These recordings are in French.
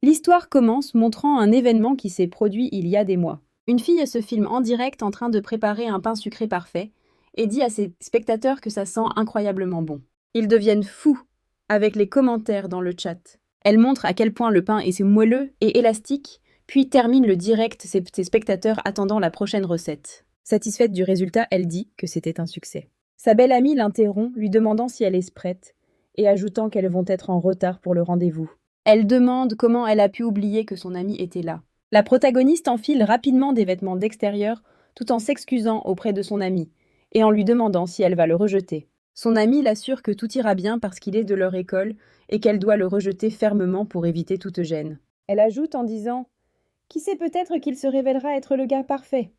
L'histoire commence montrant un événement qui s'est produit il y a des mois. Une fille se filme en direct en train de préparer un pain sucré parfait et dit à ses spectateurs que ça sent incroyablement bon. Ils deviennent fous avec les commentaires dans le chat. Elle montre à quel point le pain est moelleux et élastique, puis termine le direct, ses spectateurs attendant la prochaine recette. Satisfaite du résultat, elle dit que c'était un succès. Sa belle amie l'interrompt, lui demandant si elle est prête, et ajoutant qu'elles vont être en retard pour le rendez-vous. Elle demande comment elle a pu oublier que son amie était là. La protagoniste enfile rapidement des vêtements d'extérieur, tout en s'excusant auprès de son amie, et en lui demandant si elle va le rejeter. Son amie l'assure que tout ira bien parce qu'il est de leur école et qu'elle doit le rejeter fermement pour éviter toute gêne. Elle ajoute en disant « Qui sait peut-être qu'il se révélera être le gars parfait ?»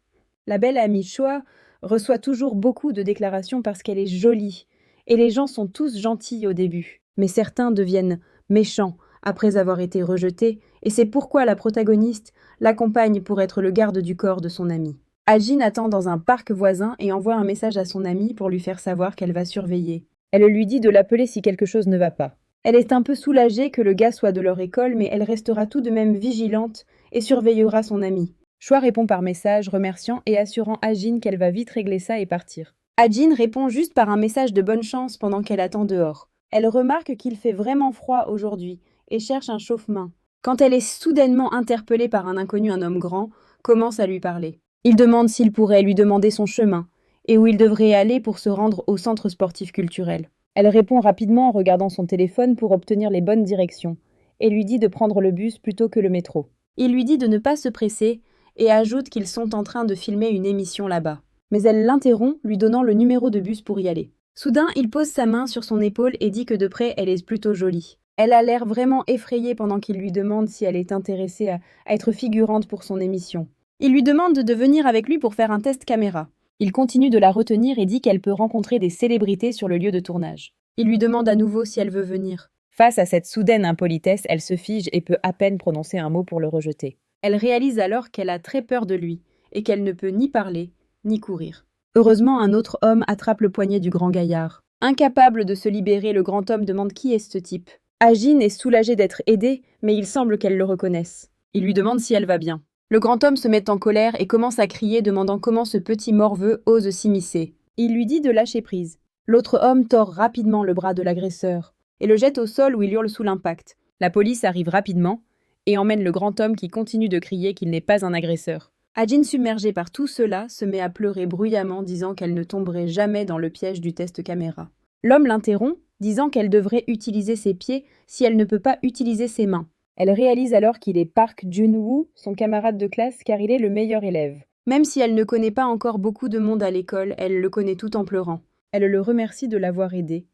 La belle amie Choa reçoit toujours beaucoup de déclarations parce qu'elle est jolie, et les gens sont tous gentils au début. Mais certains deviennent méchants après avoir été rejetés, et c'est pourquoi la protagoniste l'accompagne pour être le garde du corps de son amie. Ajin attend dans un parc voisin et envoie un message à son amie pour lui faire savoir qu'elle va surveiller. Elle lui dit de l'appeler si quelque chose ne va pas. Elle est un peu soulagée que le gars soit de leur école, mais elle restera tout de même vigilante et surveillera son amie. Choi répond par message, remerciant et assurant Ajin qu'elle va vite régler ça et partir. Ajin répond juste par un message de bonne chance pendant qu'elle attend dehors. Elle remarque qu'il fait vraiment froid aujourd'hui et cherche un chauffe-main. Quand elle est soudainement interpellée par un inconnu, un homme grand commence à lui parler. Il demande s'il pourrait lui demander son chemin et où il devrait aller pour se rendre au centre sportif culturel. Elle répond rapidement en regardant son téléphone pour obtenir les bonnes directions et lui dit de prendre le bus plutôt que le métro. Il lui dit de ne pas se presser et ajoute qu'ils sont en train de filmer une émission là-bas. Mais elle l'interrompt, lui donnant le numéro de bus pour y aller. Soudain, il pose sa main sur son épaule et dit que de près, elle est plutôt jolie. Elle a l'air vraiment effrayée pendant qu'il lui demande si elle est intéressée à être figurante pour son émission. Il lui demande de venir avec lui pour faire un test caméra. Il continue de la retenir et dit qu'elle peut rencontrer des célébrités sur le lieu de tournage. Il lui demande à nouveau si elle veut venir. Face à cette soudaine impolitesse, elle se fige et peut à peine prononcer un mot pour le rejeter. Elle réalise alors qu'elle a très peur de lui et qu'elle ne peut ni parler ni courir. Heureusement, un autre homme attrape le poignet du grand gaillard. Incapable de se libérer, le grand homme demande qui est ce type. Ajin est soulagée d'être aidée, mais il semble qu'elle le reconnaisse. Il lui demande si elle va bien. Le grand homme se met en colère et commence à crier, demandant comment ce petit morveux ose s'immiscer. Il lui dit de lâcher prise. L'autre homme tord rapidement le bras de l'agresseur et le jette au sol où il hurle sous l'impact. La police arrive rapidement et emmène le grand homme qui continue de crier qu'il n'est pas un agresseur. Ajin, submergée par tout cela, se met à pleurer bruyamment, disant qu'elle ne tomberait jamais dans le piège du test caméra. L'homme l'interrompt, disant qu'elle devrait utiliser ses pieds si elle ne peut pas utiliser ses mains. Elle réalise alors qu'il est Park Jun-woo, son camarade de classe, car il est le meilleur élève. Même si elle ne connaît pas encore beaucoup de monde à l'école, elle le connaît tout en pleurant. Elle le remercie de l'avoir aidé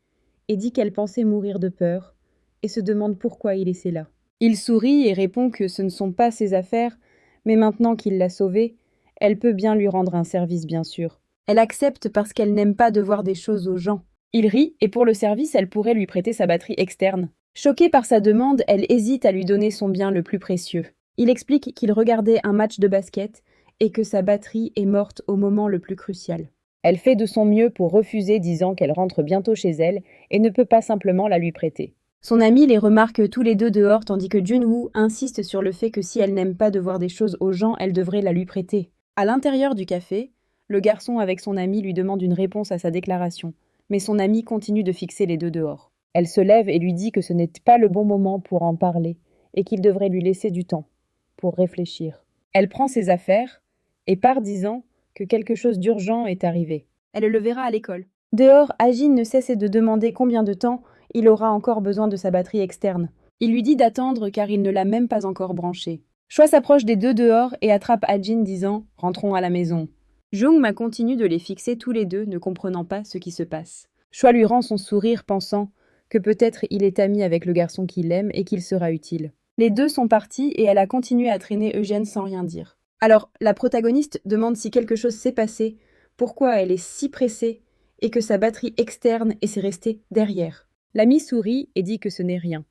et dit qu'elle pensait mourir de peur et se demande pourquoi il est là. Il sourit et répond que ce ne sont pas ses affaires, mais maintenant qu'il l'a sauvée, elle peut bien lui rendre un service, bien sûr. Elle accepte parce qu'elle n'aime pas devoir des choses aux gens. Il rit et pour le service, elle pourrait lui prêter sa batterie externe. Choquée par sa demande, elle hésite à lui donner son bien le plus précieux. Il explique qu'il regardait un match de basket et que sa batterie est morte au moment le plus crucial. Elle fait de son mieux pour refuser, disant qu'elle rentre bientôt chez elle et ne peut pas simplement la lui prêter. Son amie les remarque tous les deux dehors tandis que Junwoo insiste sur le fait que si elle n'aime pas devoir des choses aux gens, elle devrait la lui prêter. À l'intérieur du café, le garçon avec son amie lui demande une réponse à sa déclaration, mais son amie continue de fixer les deux dehors. Elle se lève et lui dit que ce n'est pas le bon moment pour en parler et qu'il devrait lui laisser du temps pour réfléchir. Elle prend ses affaires et part disant que quelque chose d'urgent est arrivé. Elle le verra à l'école. Dehors, Ajin ne cesse de demander combien de temps il aura encore besoin de sa batterie externe. Il lui dit d'attendre car il ne l'a même pas encore branchée. Choi s'approche des deux dehors et attrape Ajin disant « Rentrons à la maison ». Jung-ma continue de les fixer tous les deux, ne comprenant pas ce qui se passe. Choi lui rend son sourire pensant que peut-être il est ami avec le garçon qu'il aime et qu'il sera utile. Les deux sont partis et elle a continué à traîner Eugène sans rien dire. Alors, la protagoniste demande si quelque chose s'est passé, pourquoi elle est si pressée et que sa batterie externe est restée derrière. L'amie sourit et dit que ce n'est rien.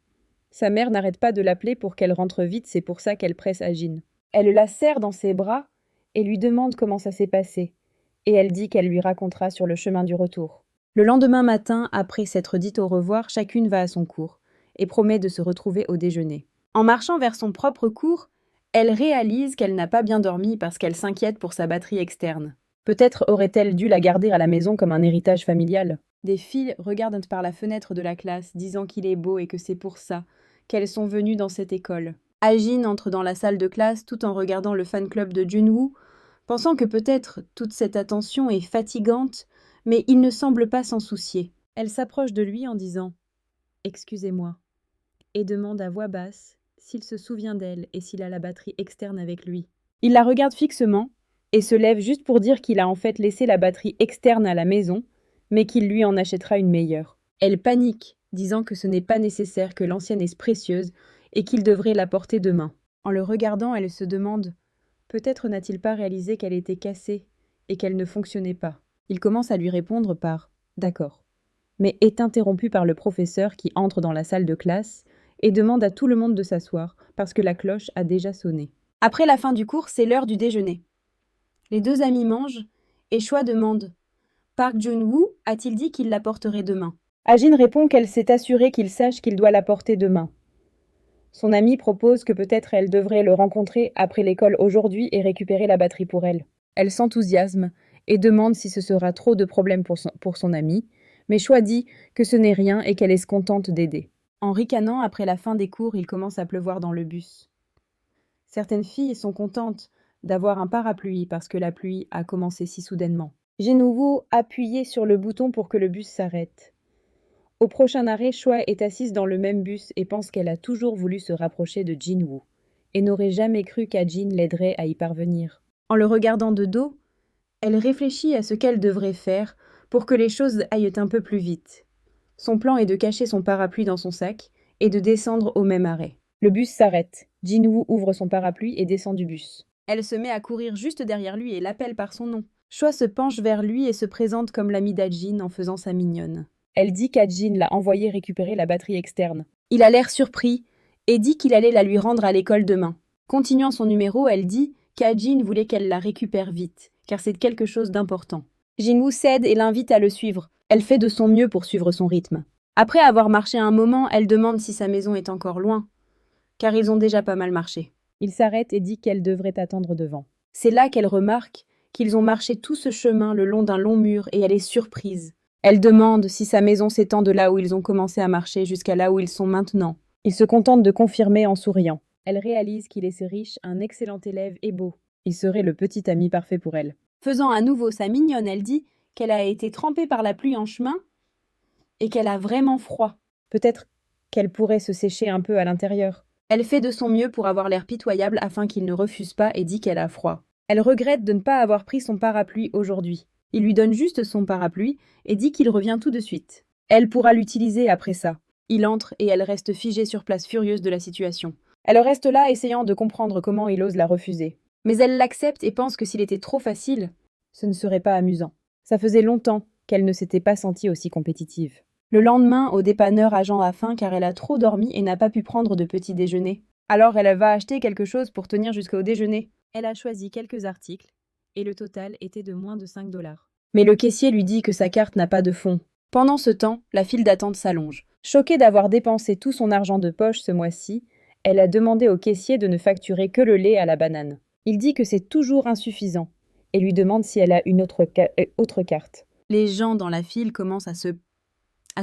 Sa mère n'arrête pas de l'appeler pour qu'elle rentre vite, c'est pour ça qu'elle presse Ajin. Elle la serre dans ses bras et lui demande comment ça s'est passé, et elle dit qu'elle lui racontera sur le chemin du retour. Le lendemain matin, après s'être dit au revoir, chacune va à son cours et promet de se retrouver au déjeuner. En marchant vers son propre cours, elle réalise qu'elle n'a pas bien dormi parce qu'elle s'inquiète pour sa batterie externe. Peut-être aurait-elle dû la garder à la maison comme un héritage familial. Des filles regardent par la fenêtre de la classe, disant qu'il est beau et que c'est pour ça qu'elles sont venues dans cette école. Ajin entre dans la salle de classe tout en regardant le fan club de Junwoo, pensant que peut-être toute cette attention est fatigante, mais il ne semble pas s'en soucier. Elle s'approche de lui en disant « Excusez-moi » et demande à voix basse s'il se souvient d'elle et s'il a la batterie externe avec lui. Il la regarde fixement et se lève juste pour dire qu'il a en fait laissé la batterie externe à la maison, mais qu'il lui en achètera une meilleure. Elle panique, disant que ce n'est pas nécessaire, que l'ancienne est précieuse et qu'il devrait la porter demain. En le regardant, elle se demande « Peut-être n'a-t-il pas réalisé qu'elle était cassée et qu'elle ne fonctionnait pas ?» Il commence à lui répondre par « D'accord », mais est interrompu par le professeur qui entre dans la salle de classe et demande à tout le monde de s'asseoir parce que la cloche a déjà sonné. Après la fin du cours, c'est l'heure du déjeuner. Les deux amis mangent et Choi demande « Park Jun-woo a-t-il dit qu'il la porterait demain ?» Ajin répond qu'elle s'est assurée qu'il sache qu'il doit la porter demain. Son amie propose que peut-être elle devrait le rencontrer après l'école aujourd'hui et récupérer la batterie pour elle. Elle s'enthousiasme et demande si ce sera trop de problèmes pour son amie, mais Choi dit que ce n'est rien et qu'elle est contente d'aider. En ricanant, après la fin des cours, il commence à pleuvoir dans le bus. Certaines filles sont contentes d'avoir un parapluie parce que la pluie a commencé si soudainement. Jinwoo appuie sur le bouton pour que le bus s'arrête. Au prochain arrêt, Choi est assise dans le même bus et pense qu'elle a toujours voulu se rapprocher de Jinwoo et n'aurait jamais cru qu'Ajin l'aiderait à y parvenir. En le regardant de dos, elle réfléchit à ce qu'elle devrait faire pour que les choses aillent un peu plus vite. Son plan est de cacher son parapluie dans son sac et de descendre au même arrêt. Le bus s'arrête. Jinwoo ouvre son parapluie et descend du bus. Elle se met à courir juste derrière lui et l'appelle par son nom. Choi se penche vers lui et se présente comme l'amie d'Ajin en faisant sa mignonne. Elle dit qu'Ajin l'a envoyé récupérer la batterie externe. Il a l'air surpris et dit qu'il allait la lui rendre à l'école demain. Continuant son numéro, elle dit qu'Ajin voulait qu'elle la récupère vite, car c'est quelque chose d'important. Jinwoo cède et l'invite à le suivre. Elle fait de son mieux pour suivre son rythme. Après avoir marché un moment, elle demande si sa maison est encore loin, car ils ont déjà pas mal marché. Il s'arrête et dit qu'elle devrait attendre devant. C'est là qu'elle remarque qu'ils ont marché tout ce chemin le long d'un long mur et elle est surprise. Elle demande si sa maison s'étend de là où ils ont commencé à marcher jusqu'à là où ils sont maintenant. Il se contente de confirmer en souriant. Elle réalise qu'il est riche, un excellent élève et beau. Il serait le petit ami parfait pour elle. Faisant à nouveau sa mignonne, elle dit qu'elle a été trempée par la pluie en chemin et qu'elle a vraiment froid. Peut-être qu'elle pourrait se sécher un peu à l'intérieur. Elle fait de son mieux pour avoir l'air pitoyable afin qu'il ne refuse pas et dit qu'elle a froid. Elle regrette de ne pas avoir pris son parapluie aujourd'hui. Il lui donne juste son parapluie et dit qu'il revient tout de suite. Elle pourra l'utiliser après ça. Il entre et elle reste figée sur place, furieuse de la situation. Elle reste là essayant de comprendre comment il ose la refuser. Mais elle l'accepte et pense que s'il était trop facile, ce ne serait pas amusant. Ça faisait longtemps qu'elle ne s'était pas sentie aussi compétitive. Le lendemain, au dépanneur, Agent a faim car elle a trop dormi et n'a pas pu prendre de petit déjeuner. Alors elle va acheter quelque chose pour tenir jusqu'au déjeuner. Elle a choisi quelques articles et le total était de moins de 5 $. Mais le caissier lui dit que sa carte n'a pas de fonds. Pendant ce temps, la file d'attente s'allonge. Choquée d'avoir dépensé tout son argent de poche ce mois-ci, elle a demandé au caissier de ne facturer que le lait à la banane. Il dit que c'est toujours insuffisant et lui demande si elle a une autre carte. Les gens dans la file commencent à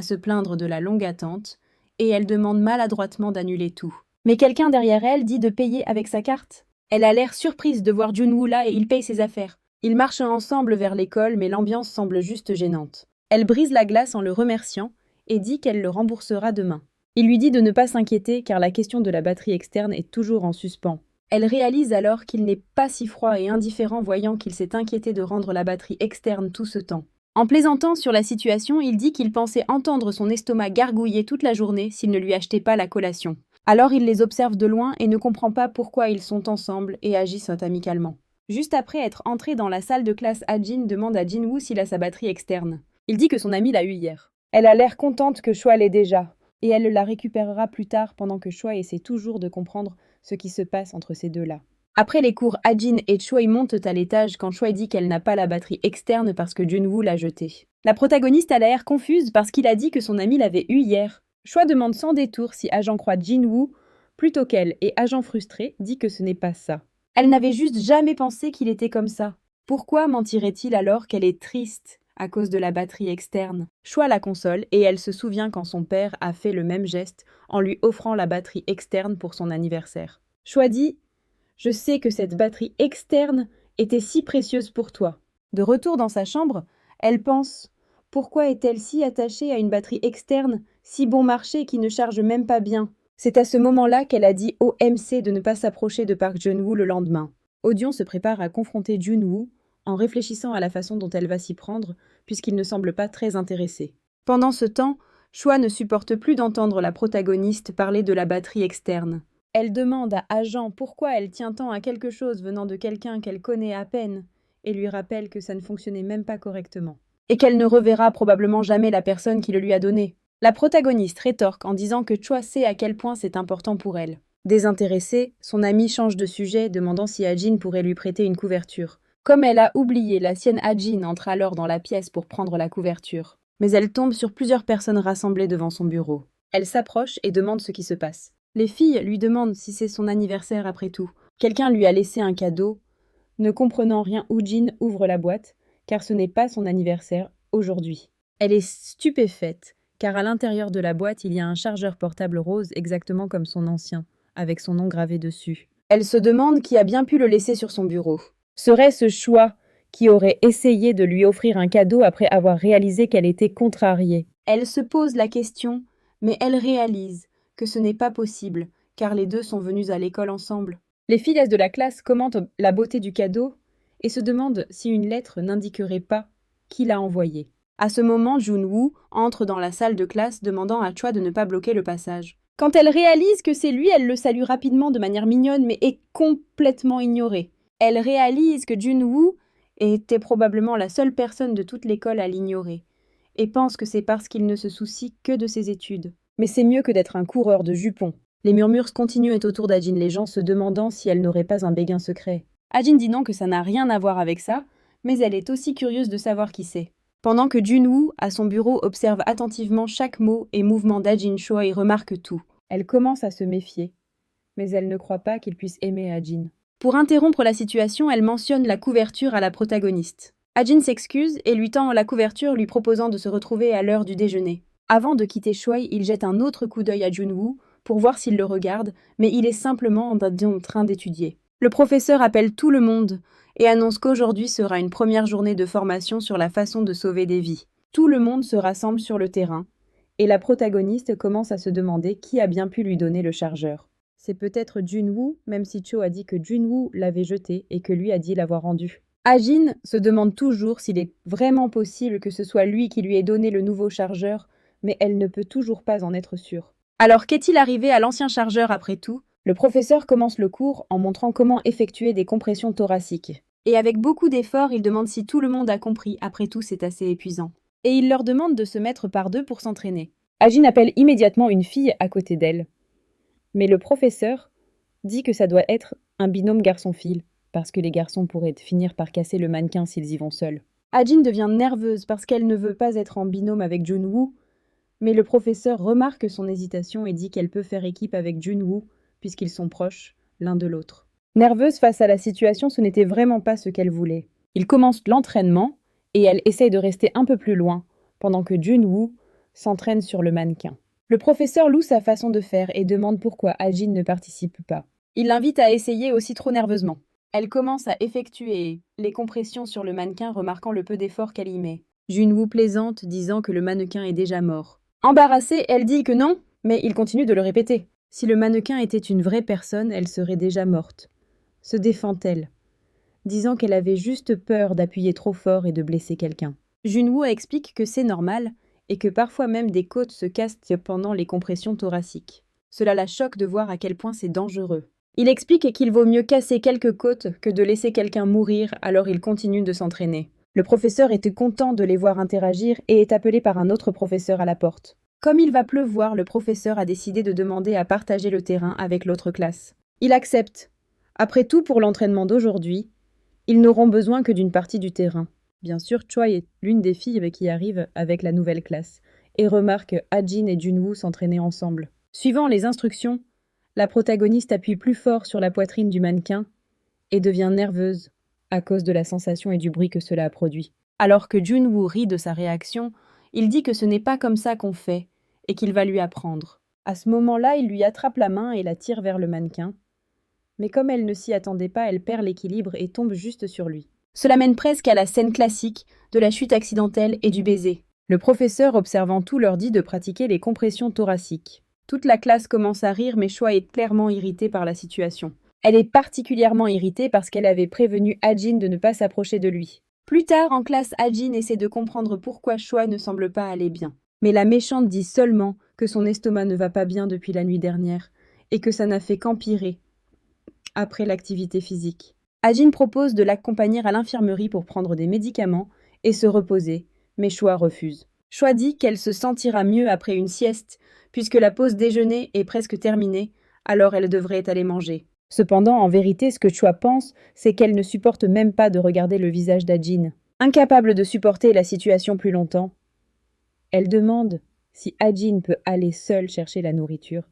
se plaindre de la longue attente et elle demande maladroitement d'annuler tout. Mais quelqu'un derrière elle dit de payer avec sa carte. Elle a l'air surprise de voir Junwoo là et il paye ses affaires. Ils marchent ensemble vers l'école mais l'ambiance semble juste gênante. Elle brise la glace en le remerciant et dit qu'elle le remboursera demain. Il lui dit de ne pas s'inquiéter car la question de la batterie externe est toujours en suspens. Elle réalise alors qu'il n'est pas si froid et indifférent voyant qu'il s'est inquiété de rendre la batterie externe tout ce temps. En plaisantant sur la situation, il dit qu'il pensait entendre son estomac gargouiller toute la journée s'il ne lui achetait pas la collation. Alors il les observe de loin et ne comprend pas pourquoi ils sont ensemble et agissent amicalement. Juste après être entré dans la salle de classe, Ajin demande à Jinwoo s'il a sa batterie externe. Il dit que son ami l'a eu hier. Elle a l'air contente que Choi l'ait déjà, et elle la récupérera plus tard pendant que Choi essaie toujours de comprendre ce qui se passe entre ces deux-là. Après les cours, Ajin et Choi montent à l'étage quand Choi dit qu'elle n'a pas la batterie externe parce que Junwoo l'a jetée. La protagoniste a l'air confuse parce qu'il a dit que son ami l'avait eu hier. Choi demande sans détour si Agent croit Jinwoo plutôt qu'elle, et agent frustré, dit que ce n'est pas ça. Elle n'avait juste jamais pensé qu'il était comme ça. Pourquoi mentirait-il alors qu'elle est triste à cause de la batterie externe? Choi la console et elle se souvient quand son père a fait le même geste en lui offrant la batterie externe pour son anniversaire. Choi dit « Je sais que cette batterie externe était si précieuse pour toi. » De retour dans sa chambre, elle pense « Pourquoi est-elle si attachée à une batterie externe, si bon marché et qui ne charge même pas bien ?» C'est à ce moment-là qu'elle a dit au MC de ne pas s'approcher de Park Jun-woo le lendemain. Odion se prépare à confronter Jun-woo en réfléchissant à la façon dont elle va s'y prendre, puisqu'il ne semble pas très intéressé. Pendant ce temps, Choi ne supporte plus d'entendre la protagoniste parler de la batterie externe. Elle demande à Agent pourquoi elle tient tant à quelque chose venant de quelqu'un qu'elle connaît à peine, et lui rappelle que ça ne fonctionnait même pas correctement. Et qu'elle ne reverra probablement jamais la personne qui le lui a donné. La protagoniste rétorque en disant que Choi sait à quel point c'est important pour elle. Désintéressée, son amie change de sujet, demandant si Ajin pourrait lui prêter une couverture. Comme elle a oublié, la sienne Ajin entre alors dans la pièce pour prendre la couverture. Mais elle tombe sur plusieurs personnes rassemblées devant son bureau. Elle s'approche et demande ce qui se passe. Les filles lui demandent si c'est son anniversaire après tout. Quelqu'un lui a laissé un cadeau. Ne comprenant rien, Woojin ouvre la boîte, car ce n'est pas son anniversaire aujourd'hui. Elle est stupéfaite, car à l'intérieur de la boîte, il y a un chargeur portable rose exactement comme son ancien, avec son nom gravé dessus. Elle se demande qui a bien pu le laisser sur son bureau. Serait-ce Choi qui aurait essayé de lui offrir un cadeau après avoir réalisé qu'elle était contrariée? Elle se pose la question, mais elle réalise que ce n'est pas possible, car les deux sont venus à l'école ensemble. Les filles de la classe commentent la beauté du cadeau et se demandent si une lettre n'indiquerait pas qui l'a envoyée. À ce moment, Jun-woo entre dans la salle de classe demandant à Choi de ne pas bloquer le passage. Quand elle réalise que c'est lui, elle le salue rapidement de manière mignonne mais est complètement ignorée. Elle réalise que Jun-woo était probablement la seule personne de toute l'école à l'ignorer et pense que c'est parce qu'il ne se soucie que de ses études. Mais c'est mieux que d'être un coureur de jupons. Les murmures continuent autour d'Ajin, les gens se demandant si elle n'aurait pas un béguin secret. Ajin dit non, que ça n'a rien à voir avec ça, mais elle est aussi curieuse de savoir qui c'est. Pendant que Jun-woo, à son bureau, observe attentivement chaque mot et mouvement d'Ajin, Choi et remarque tout. Elle commence à se méfier, mais elle ne croit pas qu'il puisse aimer Ajin. Pour interrompre la situation, elle mentionne la couverture à la protagoniste. Ajin s'excuse et lui tend la couverture, lui proposant de se retrouver à l'heure du déjeuner. Avant de quitter Choi, il jette un autre coup d'œil à Jun-woo pour voir s'il le regarde, mais il est simplement en train d'étudier. Le professeur appelle tout le monde et annonce qu'aujourd'hui sera une première journée de formation sur la façon de sauver des vies. Tout le monde se rassemble sur le terrain, et la protagoniste commence à se demander qui a bien pu lui donner le chargeur. C'est peut-être Jun-woo, même si Cho a dit que Jun-woo l'avait jeté et que lui a dit l'avoir rendu. Ajin se demande toujours s'il est vraiment possible que ce soit lui qui lui ait donné le nouveau chargeur, mais elle ne peut toujours pas en être sûre. Alors qu'est-il arrivé à l'ancien chargeur après tout? Le professeur commence le cours en montrant comment effectuer des compressions thoraciques. Et avec beaucoup d'efforts, il demande si tout le monde a compris, après tout c'est assez épuisant. Et il leur demande de se mettre par deux pour s'entraîner. Ajin appelle immédiatement une fille à côté d'elle. Mais le professeur dit que ça doit être un binôme garçon-fille, parce que les garçons pourraient finir par casser le mannequin s'ils y vont seuls. Ajin devient nerveuse parce qu'elle ne veut pas être en binôme avec Jun-woo, mais le professeur remarque son hésitation et dit qu'elle peut faire équipe avec Jun-woo, puisqu'ils sont proches l'un de l'autre. Nerveuse face à la situation, ce n'était vraiment pas ce qu'elle voulait. Il commence l'entraînement, et elle essaye de rester un peu plus loin, pendant que Jun-woo s'entraîne sur le mannequin. Le professeur loue sa façon de faire et demande pourquoi Ajin ne participe pas. Il l'invite à essayer aussi trop nerveusement. Elle commence à effectuer les compressions sur le mannequin, remarquant le peu d'effort qu'elle y met. Jun-woo plaisante, disant que le mannequin est déjà mort. Embarrassée, elle dit que non, mais il continue de le répéter. Si le mannequin était une vraie personne, elle serait déjà morte. Se défend-elle, disant qu'elle avait juste peur d'appuyer trop fort et de blesser quelqu'un. Jun-woo explique que c'est normal et que parfois même des côtes se cassent pendant les compressions thoraciques. Cela la choque de voir à quel point c'est dangereux. Il explique qu'il vaut mieux casser quelques côtes que de laisser quelqu'un mourir, alors il continue de s'entraîner. Le professeur était content de les voir interagir et est appelé par un autre professeur à la porte. Comme il va pleuvoir, le professeur a décidé de demander à partager le terrain avec l'autre classe. Il accepte. Après tout, pour l'entraînement d'aujourd'hui, ils n'auront besoin que d'une partie du terrain. Bien sûr, Choi est l'une des filles qui arrive avec la nouvelle classe et remarque Ajin et Jun-woo s'entraîner ensemble. Suivant les instructions, La protagoniste appuie plus fort sur la poitrine du mannequin et devient nerveuse à cause de la sensation et du bruit que cela a produit. Alors que Junwoo rit de sa réaction, il dit que ce n'est pas comme ça qu'on fait et qu'il va lui apprendre. À ce moment-là, il lui attrape la main et la tire vers le mannequin. Mais comme elle ne s'y attendait pas, elle perd l'équilibre et tombe juste sur lui. Cela mène presque à la scène classique de la chute accidentelle et du baiser. Le professeur, observant tout, leur dit de pratiquer les compressions thoraciques. Toute la classe commence à rire, mais Choi est clairement irritée par la situation. Elle est particulièrement irritée parce qu'elle avait prévenu Hajin de ne pas s'approcher de lui. Plus tard, en classe, Hajin essaie de comprendre pourquoi Choi ne semble pas aller bien. Mais la méchante dit seulement que son estomac ne va pas bien depuis la nuit dernière et que ça n'a fait qu'empirer après l'activité physique. Hajin propose de l'accompagner à l'infirmerie pour prendre des médicaments et se reposer, mais Choi refuse. Choi dit qu'elle se sentira mieux après une sieste, puisque la pause déjeuner est presque terminée, alors elle devrait aller manger. Cependant, en vérité, ce que Choi pense, c'est qu'elle ne supporte même pas de regarder le visage d'Hajin. Incapable de supporter la situation plus longtemps, elle demande si Hajin peut aller seule chercher la nourriture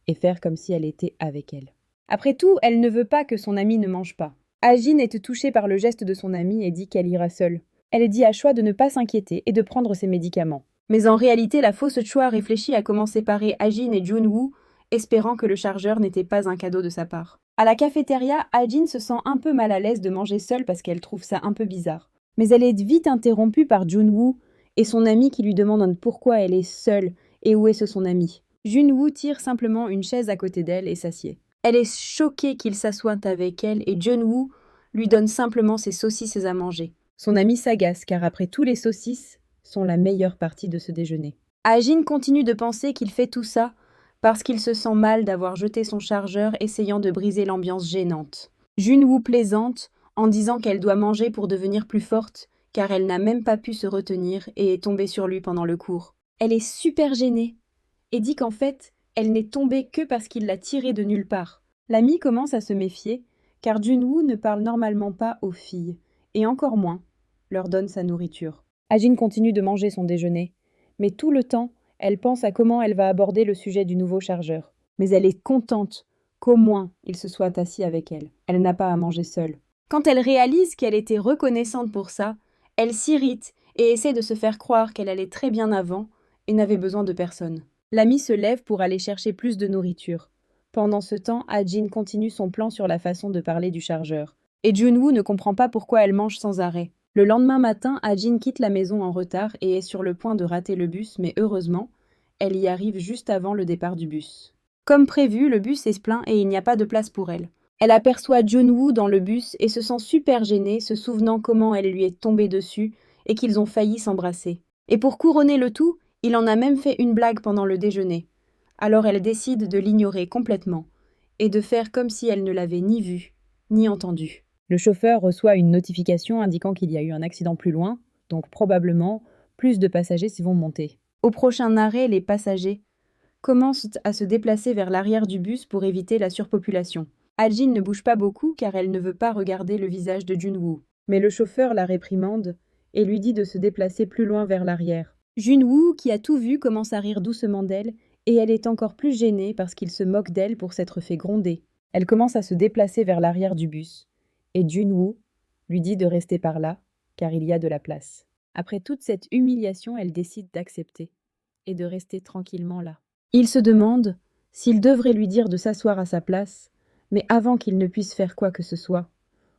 et faire comme si elle était avec elle. Après tout, elle ne veut pas que son amie ne mange pas. Hajin est touchée par le geste de son amie et dit qu'elle ira seule. Elle dit à Choi de ne pas s'inquiéter et de prendre ses médicaments. Mais en réalité, la fausse Choi réfléchit à comment séparer Hajin et Junwoo, espérant que le chargeur n'était pas un cadeau de sa part. À la cafétéria, Hajin se sent un peu mal à l'aise de manger seule parce qu'elle trouve ça un peu bizarre. Mais elle est vite interrompue par Junwoo et son amie qui lui demandent pourquoi elle est seule et où est son ami. Junwoo tire simplement une chaise à côté d'elle et s'assied. Elle est choquée qu'il s'assoie avec elle et Junwoo lui donne simplement ses saucisses à manger. Son ami s'agace car après tout les saucisses sont la meilleure partie de ce déjeuner. Hajin continue de penser qu'il fait tout ça parce qu'il se sent mal d'avoir jeté son chargeur essayant de briser l'ambiance gênante. Junwoo plaisante en disant qu'elle doit manger pour devenir plus forte car elle n'a même pas pu se retenir et est tombée sur lui pendant le cours. Elle est super gênée et dit qu'en fait, elle n'est tombée que parce qu'il l'a tirée de nulle part. L'ami commence à se méfier car Junwoo ne parle normalement pas aux filles et encore moins leur donne sa nourriture. Hajin continue de manger son déjeuner, mais tout le temps, elle pense à comment elle va aborder le sujet du nouveau chargeur. Mais elle est contente qu'au moins il se soit assis avec elle. Elle n'a pas à manger seule. Quand elle réalise qu'elle était reconnaissante pour ça, elle s'irrite et essaie de se faire croire qu'elle allait très bien avant et n'avait besoin de personne. L'ami se lève pour aller chercher plus de nourriture. Pendant ce temps, Hajin continue son plan sur la façon de parler du chargeur. Et Junwoo ne comprend pas pourquoi elle mange sans arrêt. Le lendemain matin, Hajin quitte la maison en retard et est sur le point de rater le bus, mais heureusement, elle y arrive juste avant le départ du bus. Comme prévu, le bus est plein et il n'y a pas de place pour elle. Elle aperçoit Junwoo dans le bus et se sent super gênée, se souvenant comment elle lui est tombée dessus et qu'ils ont failli s'embrasser. Et pour couronner le tout, il en a même fait une blague pendant le déjeuner. Alors elle décide de l'ignorer complètement et de faire comme si elle ne l'avait ni vu, ni entendu. Le chauffeur reçoit une notification indiquant qu'il y a eu un accident plus loin, donc probablement plus de passagers s'y vont monter. Au prochain arrêt, les passagers commencent à se déplacer vers l'arrière du bus pour éviter la surpopulation. Hajin ne bouge pas beaucoup car elle ne veut pas regarder le visage de Junwoo. Mais le chauffeur la réprimande et lui dit de se déplacer plus loin vers l'arrière. Junwoo, qui a tout vu, commence à rire doucement d'elle et elle est encore plus gênée parce qu'il se moque d'elle pour s'être fait gronder. Elle commence à se déplacer vers l'arrière du bus. Et Junwoo lui dit de rester par là, car il y a de la place. Après toute cette humiliation, elle décide d'accepter et de rester tranquillement là. Il se demande s'il devrait lui dire de s'asseoir à sa place, mais avant qu'il ne puisse faire quoi que ce soit,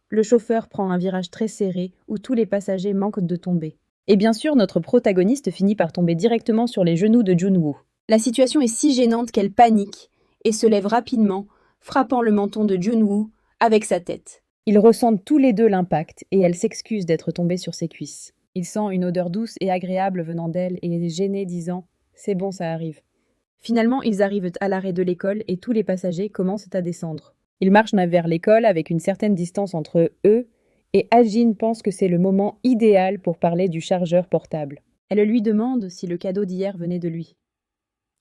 le chauffeur prend un virage très serré où tous les passagers manquent de tomber. Et bien sûr, notre protagoniste finit par tomber directement sur les genoux de Junwoo. La situation est si gênante qu'elle panique et se lève rapidement, frappant le menton de Junwoo avec sa tête. Ils ressentent tous les deux l'impact et elle s'excuse d'être tombée sur ses cuisses. Il sent une odeur douce et agréable venant d'elle et est gêné disant « C'est bon, ça arrive ». Finalement, ils arrivent à l'arrêt de l'école et tous les passagers commencent à descendre. Ils marchent vers l'école avec une certaine distance entre eux et Hajin pense que c'est le moment idéal pour parler du chargeur portable. Elle lui demande si le cadeau d'hier venait de lui.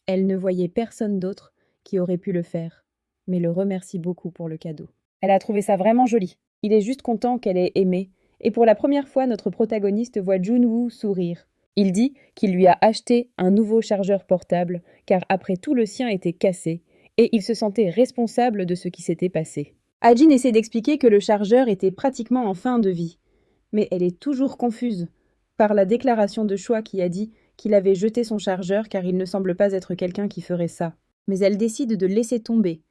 Elle ne voyait personne d'autre qui aurait pu le faire, mais le remercie beaucoup pour le cadeau. Elle a trouvé ça vraiment joli. Il est juste content qu'elle ait aimé, et pour la première fois, notre protagoniste voit Junwoo sourire. Il dit qu'il lui a acheté un nouveau chargeur portable, car après tout le sien était cassé, et il se sentait responsable de ce qui s'était passé. Ajin essaie d'expliquer que le chargeur était pratiquement en fin de vie, mais elle est toujours confuse par la déclaration de Choi qui a dit qu'il avait jeté son chargeur car il ne semble pas être quelqu'un qui ferait ça. Mais elle décide de laisser tomber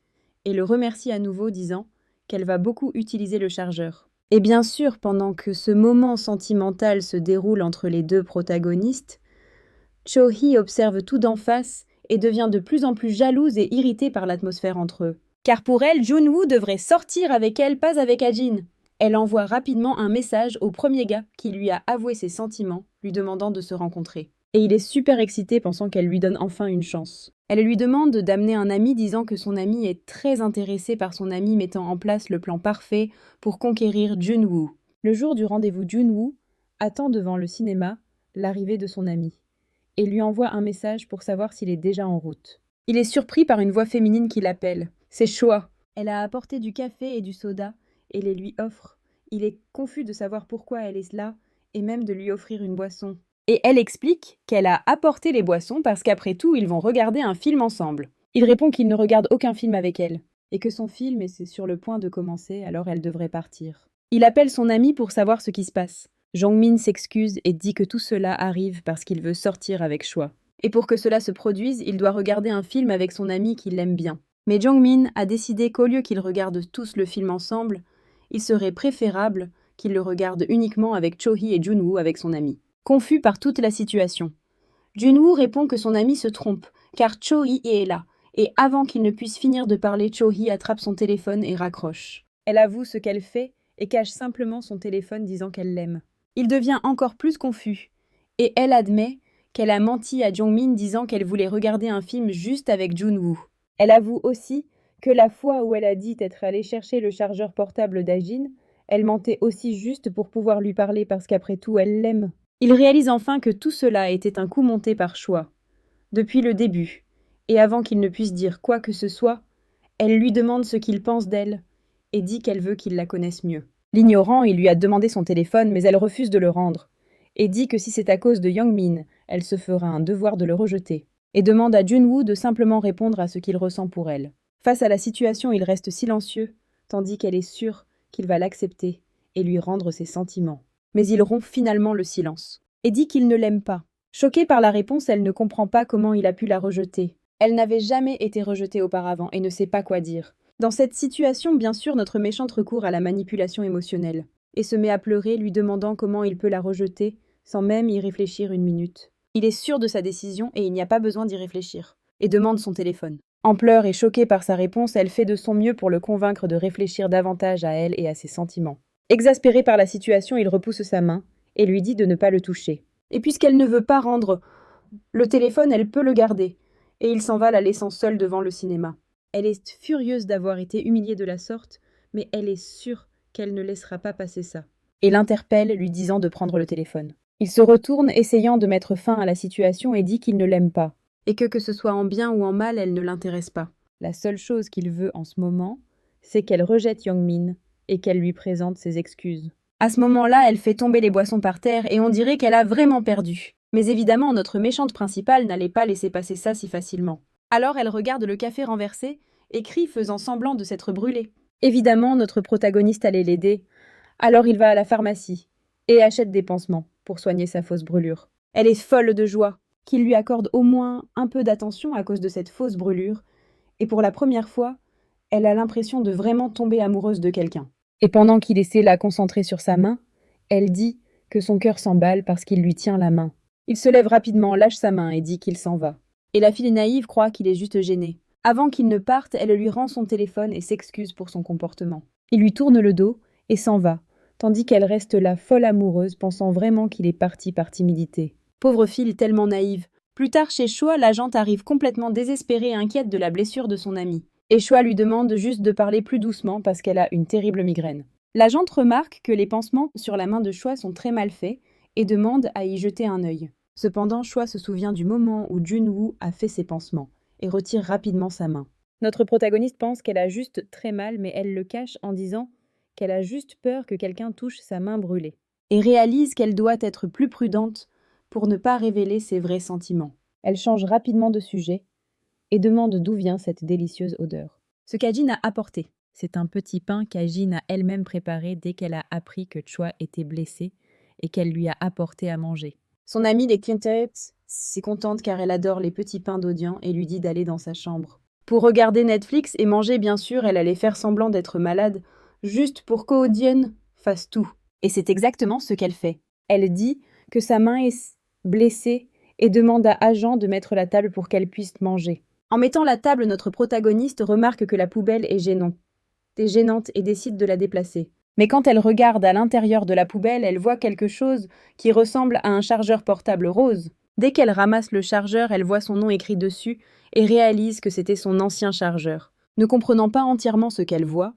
et le remercie à nouveau disant qu'elle va beaucoup utiliser le chargeur. Et bien sûr, pendant que ce moment sentimental se déroule entre les deux protagonistes, Cho-hee observe tout d'en face et devient de plus en plus jalouse et irritée par l'atmosphère entre eux. Car pour elle, Junwoo devrait sortir avec elle, pas avec Ajin. Elle envoie rapidement un message au premier gars qui lui a avoué ses sentiments, lui demandant de se rencontrer. Et il est super excité pensant qu'elle lui donne enfin une chance. Elle lui demande d'amener un ami disant que son ami est très intéressé par son ami mettant en place le plan parfait pour conquérir Junwoo. Le jour du rendez-vous, Junwoo attend devant le cinéma l'arrivée de son ami et lui envoie un message pour savoir s'il est déjà en route. Il est surpris par une voix féminine qui l'appelle. C'est Choi. Elle a apporté du café et du soda et les lui offre. Il est confus de savoir pourquoi elle est là et même de lui offrir une boisson. Et elle explique qu'elle a apporté les boissons parce qu'après tout, ils vont regarder un film ensemble. Il répond qu'il ne regarde aucun film avec elle et que son film est sur le point de commencer, alors elle devrait partir. Il appelle son ami pour savoir ce qui se passe. Jongmin s'excuse et dit que tout cela arrive parce qu'il veut sortir avec Choi. Et pour que cela se produise, il doit regarder un film avec son ami qui l'aime bien. Mais Jongmin a décidé qu'au lieu qu'ils regardent tous le film ensemble, il serait préférable qu'ils le regardent uniquement avec Cho-hee et Junwoo avec son ami. Confus par toute la situation, Junwoo répond que son ami se trompe, car Cho-hee est là, et avant qu'il ne puisse finir de parler, Cho-hee attrape son téléphone et raccroche. Elle avoue ce qu'elle fait et cache simplement son téléphone disant qu'elle l'aime. Il devient encore plus confus, et elle admet qu'elle a menti à Jongmin disant qu'elle voulait regarder un film juste avec Junwoo. Elle avoue aussi que la fois où elle a dit être allée chercher le chargeur portable d'Ajin, elle mentait aussi juste pour pouvoir lui parler parce qu'après tout, elle l'aime. Il réalise enfin que tout cela était un coup monté par Choi, depuis le début, et avant qu'il ne puisse dire quoi que ce soit, elle lui demande ce qu'il pense d'elle, et dit qu'elle veut qu'il la connaisse mieux. L'ignorant, il lui a demandé son téléphone, mais elle refuse de le rendre, et dit que si c'est à cause de Youngmin, elle se fera un devoir de le rejeter, et demande à Junwoo de simplement répondre à ce qu'il ressent pour elle. Face à la situation, il reste silencieux, tandis qu'elle est sûre qu'il va l'accepter et lui rendre ses sentiments. Mais il rompt finalement le silence, et dit qu'il ne l'aime pas. Choquée par la réponse, elle ne comprend pas comment il a pu la rejeter. Elle n'avait jamais été rejetée auparavant et ne sait pas quoi dire. Dans cette situation, bien sûr, notre méchante recourt à la manipulation émotionnelle, et se met à pleurer, lui demandant comment il peut la rejeter, sans même y réfléchir une minute. Il est sûr de sa décision et il n'y a pas besoin d'y réfléchir, et demande son téléphone. En pleurs et choquée par sa réponse, elle fait de son mieux pour le convaincre de réfléchir davantage à elle et à ses sentiments. Exaspéré par la situation, il repousse sa main et lui dit de ne pas le toucher. Et puisqu'elle ne veut pas rendre le téléphone, elle peut le garder. Et il s'en va la laissant seule devant le cinéma. Elle est furieuse d'avoir été humiliée de la sorte, mais elle est sûre qu'elle ne laissera pas passer ça. Et l'interpelle, lui disant de prendre le téléphone. Il se retourne, essayant de mettre fin à la situation, et dit qu'il ne l'aime pas. Et que ce soit en bien ou en mal, elle ne l'intéresse pas. La seule chose qu'il veut en ce moment, c'est qu'elle rejette Youngmin et qu'elle lui présente ses excuses. À ce moment-là, elle fait tomber les boissons par terre et on dirait qu'elle a vraiment perdu. Mais évidemment, notre méchante principale n'allait pas laisser passer ça si facilement. Alors elle regarde le café renversé et crie faisant semblant de s'être brûlée. Évidemment, notre protagoniste allait l'aider. Alors il va à la pharmacie et achète des pansements pour soigner sa fausse brûlure. Elle est folle de joie qu'il lui accorde au moins un peu d'attention à cause de cette fausse brûlure, et pour la première fois, elle a l'impression de vraiment tomber amoureuse de quelqu'un. Et pendant qu'il essaie de la concentrer sur sa main, elle dit que son cœur s'emballe parce qu'il lui tient la main. Il se lève rapidement, lâche sa main et dit qu'il s'en va. Et la fille naïve croit qu'il est juste gêné. Avant qu'il ne parte, elle lui rend son téléphone et s'excuse pour son comportement. Il lui tourne le dos et s'en va, tandis qu'elle reste là folle amoureuse, pensant vraiment qu'il est parti par timidité. Pauvre fille tellement naïve. Plus tard chez Choi, l'agente arrive complètement désespérée et inquiète de la blessure de son amie. Et Choi lui demande juste de parler plus doucement parce qu'elle a une terrible migraine. L'agente remarque que les pansements sur la main de Choi sont très mal faits et demande à y jeter un œil. Cependant, Choi se souvient du moment où Junwoo a fait ses pansements et retire rapidement sa main. Notre protagoniste pense qu'elle a juste très mal, mais elle le cache en disant qu'elle a juste peur que quelqu'un touche sa main brûlée. Et réalise qu'elle doit être plus prudente pour ne pas révéler ses vrais sentiments. Elle change rapidement de sujet et demande d'où vient cette délicieuse odeur. Ce qu'Ajin a apporté. C'est un petit pain qu'Ajin a elle-même préparé dès qu'elle a appris que Choi était blessé et qu'elle lui a apporté à manger. Son amie les Quintet s'est contente car elle adore les petits pains d'Odian et lui dit d'aller dans sa chambre. Pour regarder Netflix et manger, bien sûr, elle allait faire semblant d'être malade, juste pour qu'Odian fasse tout. Et c'est exactement ce qu'elle fait. Elle dit que sa main est blessée et demande à Agent de mettre la table pour qu'elle puisse manger. En mettant la table, notre protagoniste remarque que la poubelle est gênante et décide de la déplacer. Mais quand elle regarde à l'intérieur de la poubelle, elle voit quelque chose qui ressemble à un chargeur portable rose. Dès qu'elle ramasse le chargeur, elle voit son nom écrit dessus et réalise que c'était son ancien chargeur. Ne comprenant pas entièrement ce qu'elle voit,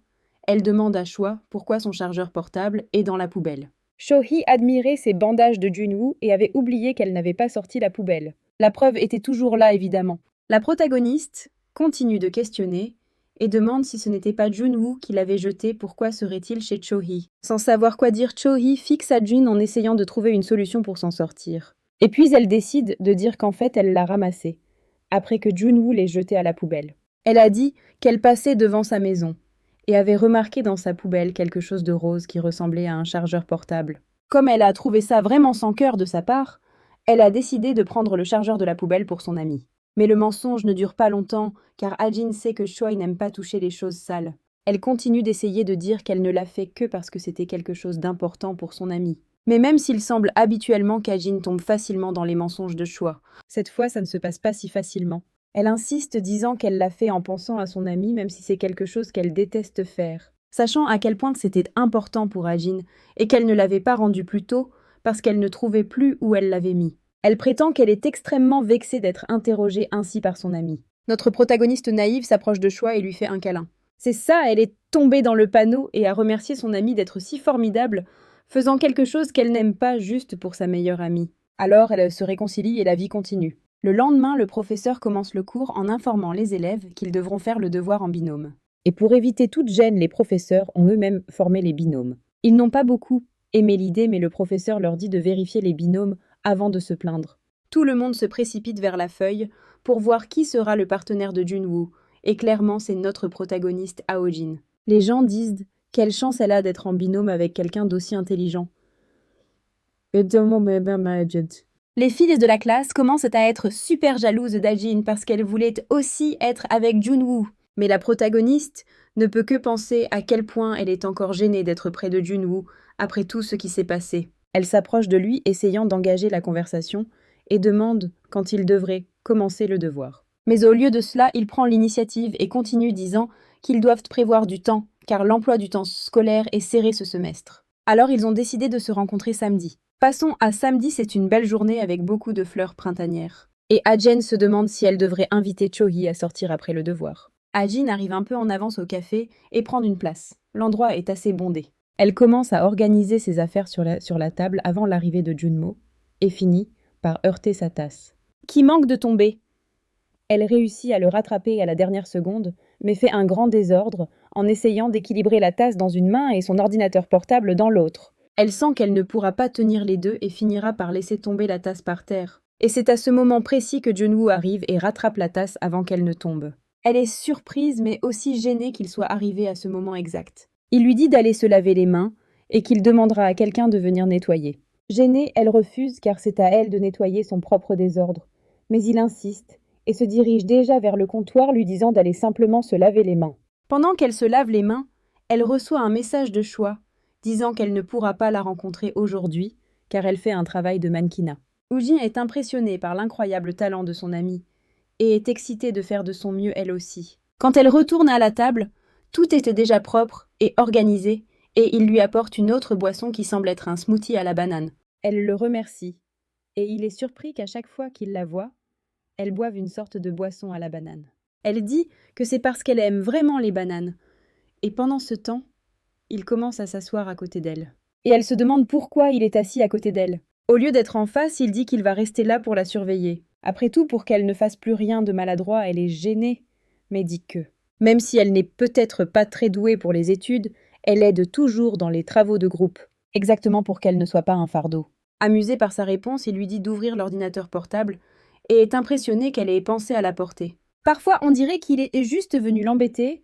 elle demande à Choi pourquoi son chargeur portable est dans la poubelle. Shohei admirait ses bandages de Junwoo et avait oublié qu'elle n'avait pas sorti la poubelle. La preuve était toujours là, évidemment. La protagoniste continue de questionner et demande si ce n'était pas Junwoo qui l'avait jeté, pourquoi serait-il chez Cho-hee. Sans savoir quoi dire, Cho-hee fixe à Jun en essayant de trouver une solution pour s'en sortir. Et puis elle décide de dire qu'en fait elle l'a ramassé, après que Junwoo l'ait jeté à la poubelle. Elle a dit qu'elle passait devant sa maison et avait remarqué dans sa poubelle quelque chose de rose qui ressemblait à un chargeur portable. Comme elle a trouvé ça vraiment sans cœur de sa part, elle a décidé de prendre le chargeur de la poubelle pour son amie. Mais le mensonge ne dure pas longtemps, car Ajin sait que Choi n'aime pas toucher les choses sales. Elle continue d'essayer de dire qu'elle ne l'a fait que parce que c'était quelque chose d'important pour son amie. Mais même s'il semble habituellement qu'Ajin tombe facilement dans les mensonges de Choi, cette fois ça ne se passe pas si facilement. Elle insiste disant qu'elle l'a fait en pensant à son amie même si c'est quelque chose qu'elle déteste faire. Sachant à quel point c'était important pour Ajin et qu'elle ne l'avait pas rendu plus tôt parce qu'elle ne trouvait plus où elle l'avait mis. Elle prétend qu'elle est extrêmement vexée d'être interrogée ainsi par son amie. Notre protagoniste naïve s'approche de Choi et lui fait un câlin. C'est ça, elle est tombée dans le panneau et a remercié son amie d'être si formidable, faisant quelque chose qu'elle n'aime pas juste pour sa meilleure amie. Alors elle se réconcilie et la vie continue. Le lendemain, le professeur commence le cours en informant les élèves qu'ils devront faire le devoir en binôme. Et pour éviter toute gêne, les professeurs ont eux-mêmes formé les binômes. Ils n'ont pas beaucoup aimé l'idée, mais le professeur leur dit de vérifier les binômes avant de se plaindre. Tout le monde se précipite vers la feuille pour voir qui sera le partenaire de Junwoo, et clairement c'est notre protagoniste Aojin. Les gens disent quelle chance elle a d'être en binôme avec quelqu'un d'aussi intelligent. Les filles de la classe commencent à être super jalouses d'Ajin parce qu'elles voulaient aussi être avec Junwoo. Mais la protagoniste ne peut que penser à quel point elle est encore gênée d'être près de Junwoo après tout ce qui s'est passé. Elle s'approche de lui, essayant d'engager la conversation, et demande quand il devrait commencer le devoir. Mais au lieu de cela, il prend l'initiative et continue disant qu'ils doivent prévoir du temps, car l'emploi du temps scolaire est serré ce semestre. Alors ils ont décidé de se rencontrer samedi. Passons à samedi, c'est une belle journée avec beaucoup de fleurs printanières. Et Ajin se demande si elle devrait inviter Cho-hee à sortir après le devoir. Ajin arrive un peu en avance au café et prend une place. L'endroit est assez bondé. Elle commence à organiser ses affaires sur la table avant l'arrivée de Junmo et finit par heurter sa tasse. Qui manque de tomber. Elle réussit à le rattraper à la dernière seconde, mais fait un grand désordre en essayant d'équilibrer la tasse dans une main et son ordinateur portable dans l'autre. Elle sent qu'elle ne pourra pas tenir les deux et finira par laisser tomber la tasse par terre. Et c'est à ce moment précis que Junwoo arrive et rattrape la tasse avant qu'elle ne tombe. Elle est surprise mais aussi gênée qu'il soit arrivé à ce moment exact. Il lui dit d'aller se laver les mains et qu'il demandera à quelqu'un de venir nettoyer. Gênée, elle refuse car c'est à elle de nettoyer son propre désordre. Mais il insiste et se dirige déjà vers le comptoir lui disant d'aller simplement se laver les mains. Pendant qu'elle se lave les mains, elle reçoit un message de Choi disant qu'elle ne pourra pas la rencontrer aujourd'hui car elle fait un travail de mannequinat. Ujin est impressionnée par l'incroyable talent de son amie et est excitée de faire de son mieux elle aussi. Quand elle retourne à la table, tout était déjà propre et organisé et il lui apporte une autre boisson qui semble être un smoothie à la banane. Elle le remercie et il est surpris qu'à chaque fois qu'il la voit, elle boive une sorte de boisson à la banane. Elle dit que c'est parce qu'elle aime vraiment les bananes. Et pendant ce temps, il commence à s'asseoir à côté d'elle. Et elle se demande pourquoi il est assis à côté d'elle. Au lieu d'être en face, il dit qu'il va rester là pour la surveiller. Après tout, pour qu'elle ne fasse plus rien de maladroit, elle est gênée, mais dit que. Même si elle n'est peut-être pas très douée pour les études, elle aide toujours dans les travaux de groupe, exactement pour qu'elle ne soit pas un fardeau. Amusé par sa réponse, il lui dit d'ouvrir l'ordinateur portable et est impressionné qu'elle ait pensé à l'apporter. Parfois, on dirait qu'il est juste venu l'embêter,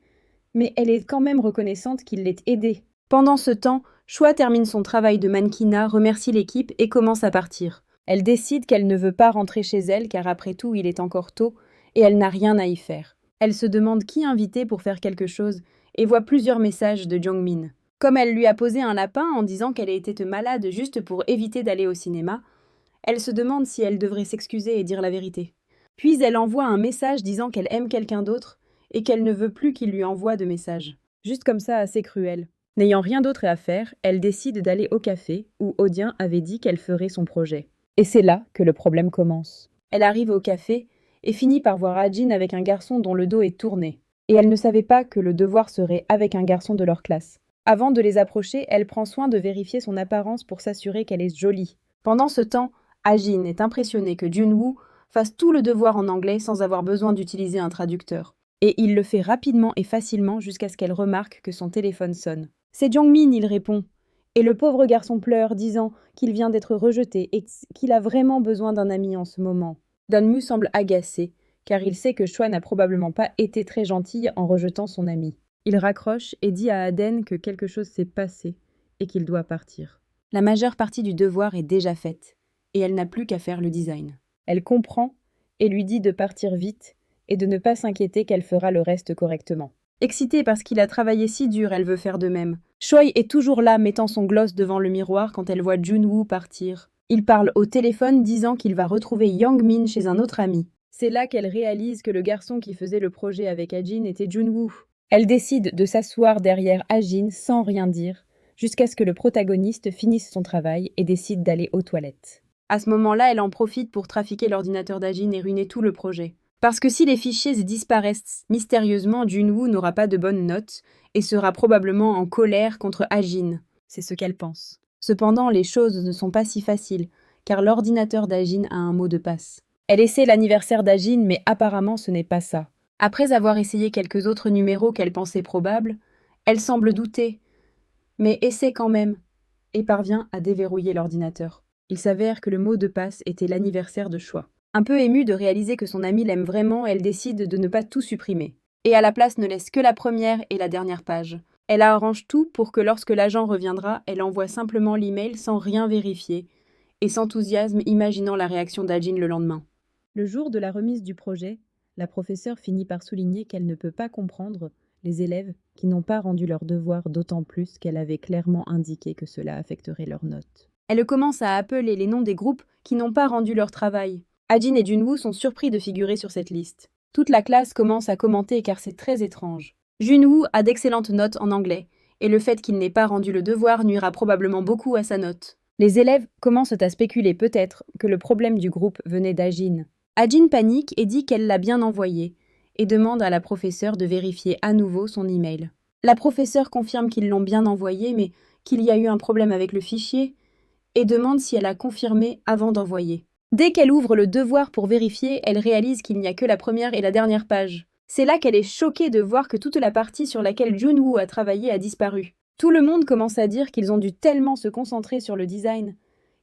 mais elle est quand même reconnaissante qu'il l'ait aidée. Pendant ce temps, Choi termine son travail de mannequinat, remercie l'équipe et commence à partir. Elle décide qu'elle ne veut pas rentrer chez elle car après tout, il est encore tôt et elle n'a rien à y faire. Elle se demande qui inviter pour faire quelque chose et voit plusieurs messages de Jongmin. Comme elle lui a posé un lapin en disant qu'elle était malade juste pour éviter d'aller au cinéma, elle se demande si elle devrait s'excuser et dire la vérité. Puis elle envoie un message disant qu'elle aime quelqu'un d'autre et qu'elle ne veut plus qu'il lui envoie de messages. Juste comme ça, assez cruel. N'ayant rien d'autre à faire, elle décide d'aller au café où Odien avait dit qu'elle ferait son projet. Et c'est là que le problème commence. Elle arrive au café et finit par voir Ajin avec un garçon dont le dos est tourné. Et elle ne savait pas que le devoir serait avec un garçon de leur classe. Avant de les approcher, elle prend soin de vérifier son apparence pour s'assurer qu'elle est jolie. Pendant ce temps, Ajin est impressionné que Junwoo fasse tout le devoir en anglais sans avoir besoin d'utiliser un traducteur. Et il le fait rapidement et facilement jusqu'à ce qu'elle remarque que son téléphone sonne. C'est Jongmin, il répond. Et le pauvre garçon pleure, disant qu'il vient d'être rejeté et qu'il a vraiment besoin d'un ami en ce moment. Donmu semble agacé, car il sait que Choi n'a probablement pas été très gentille en rejetant son ami. Il raccroche et dit à Aden que quelque chose s'est passé et qu'il doit partir. La majeure partie du devoir est déjà faite, et elle n'a plus qu'à faire le design. Elle comprend et lui dit de partir vite et de ne pas s'inquiéter qu'elle fera le reste correctement. Excitée parce qu'il a travaillé si dur, elle veut faire de même. Choi est toujours là, mettant son gloss devant le miroir quand elle voit Junwoo partir. Il parle au téléphone disant qu'il va retrouver Yang-min chez un autre ami. C'est là qu'elle réalise que le garçon qui faisait le projet avec Ajin était Junwoo. Elle décide de s'asseoir derrière Ajin sans rien dire, jusqu'à ce que le protagoniste finisse son travail et décide d'aller aux toilettes. À ce moment-là, elle en profite pour trafiquer l'ordinateur d'Ajin et ruiner tout le projet. Parce que si les fichiers disparaissent mystérieusement, Junwoo n'aura pas de bonnes notes et sera probablement en colère contre Ajin. C'est ce qu'elle pense. Cependant, les choses ne sont pas si faciles, car l'ordinateur d'Ajin a un mot de passe. Elle essaie l'anniversaire d'Ajin, mais apparemment ce n'est pas ça. Après avoir essayé quelques autres numéros qu'elle pensait probables, elle semble douter, mais essaie quand même, et parvient à déverrouiller l'ordinateur. Il s'avère que le mot de passe était l'anniversaire de Choi. Un peu émue de réaliser que son amie l'aime vraiment, elle décide de ne pas tout supprimer. Et à la place ne laisse que la première et la dernière page. Elle arrange tout pour que lorsque l'agent reviendra, elle envoie simplement l'email sans rien vérifier, et s'enthousiasme imaginant la réaction d'Ajin le lendemain. Le jour de la remise du projet, la professeure finit par souligner qu'elle ne peut pas comprendre les élèves qui n'ont pas rendu leur devoir, d'autant plus qu'elle avait clairement indiqué que cela affecterait leurs notes. Elle commence à appeler les noms des groupes qui n'ont pas rendu leur travail. Ajin et Junwoo sont surpris de figurer sur cette liste. Toute la classe commence à commenter car c'est très étrange. Junwoo a d'excellentes notes en anglais, et le fait qu'il n'ait pas rendu le devoir nuira probablement beaucoup à sa note. Les élèves commencent à spéculer peut-être que le problème du groupe venait d'Ajin. Ajin panique et dit qu'elle l'a bien envoyé, et demande à la professeure de vérifier à nouveau son email. La professeure confirme qu'ils l'ont bien envoyé, mais qu'il y a eu un problème avec le fichier, et demande si elle a confirmé avant d'envoyer. Dès qu'elle ouvre le devoir pour vérifier, elle réalise qu'il n'y a que la première et la dernière page. C'est là qu'elle est choquée de voir que toute la partie sur laquelle Junwoo a travaillé a disparu. Tout le monde commence à dire qu'ils ont dû tellement se concentrer sur le design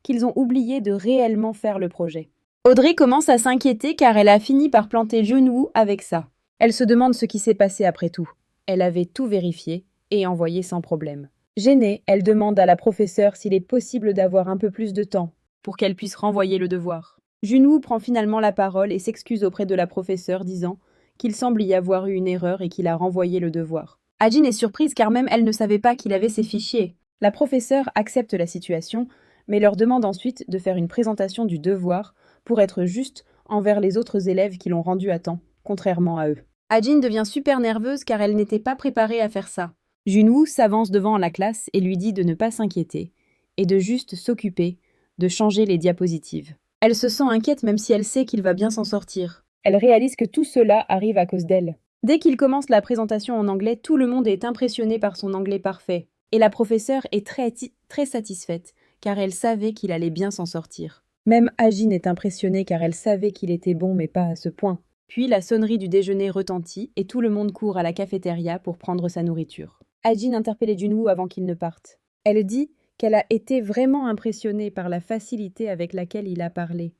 qu'ils ont oublié de réellement faire le projet. Audrey commence à s'inquiéter car elle a fini par planter Junwoo avec ça. Elle se demande ce qui s'est passé après tout. Elle avait tout vérifié et envoyé sans problème. Gênée, elle demande à la professeure s'il est possible d'avoir un peu plus de temps pour qu'elle puisse renvoyer le devoir. Junwoo prend finalement la parole et s'excuse auprès de la professeure, disant qu'il semble y avoir eu une erreur et qu'il a renvoyé le devoir. Ajin est surprise car même elle ne savait pas qu'il avait ces fichiers. La professeure accepte la situation, mais leur demande ensuite de faire une présentation du devoir pour être juste envers les autres élèves qui l'ont rendu à temps, contrairement à eux. Ajin devient super nerveuse car elle n'était pas préparée à faire ça. Junwoo s'avance devant la classe et lui dit de ne pas s'inquiéter et de juste s'occuper de changer les diapositives. Elle se sent inquiète même si elle sait qu'il va bien s'en sortir. Elle réalise que tout cela arrive à cause d'elle. Dès qu'il commence la présentation en anglais, tout le monde est impressionné par son anglais parfait. Et la professeure est très satisfaite, car elle savait qu'il allait bien s'en sortir. Même Ajin est impressionnée car elle savait qu'il était bon mais pas à ce point. Puis la sonnerie du déjeuner retentit et tout le monde court à la cafétéria pour prendre sa nourriture. Ajin interpelle Junwoo avant qu'il ne parte. Elle dit qu'elle a été vraiment impressionnée par la facilité avec laquelle il a parlé,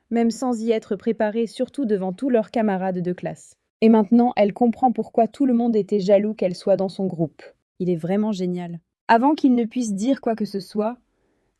même sans y être préparée, surtout devant tous leurs camarades de classe. Et maintenant, elle comprend pourquoi tout le monde était jaloux qu'elle soit dans son groupe. Il est vraiment génial. Avant qu'il ne puisse dire quoi que ce soit,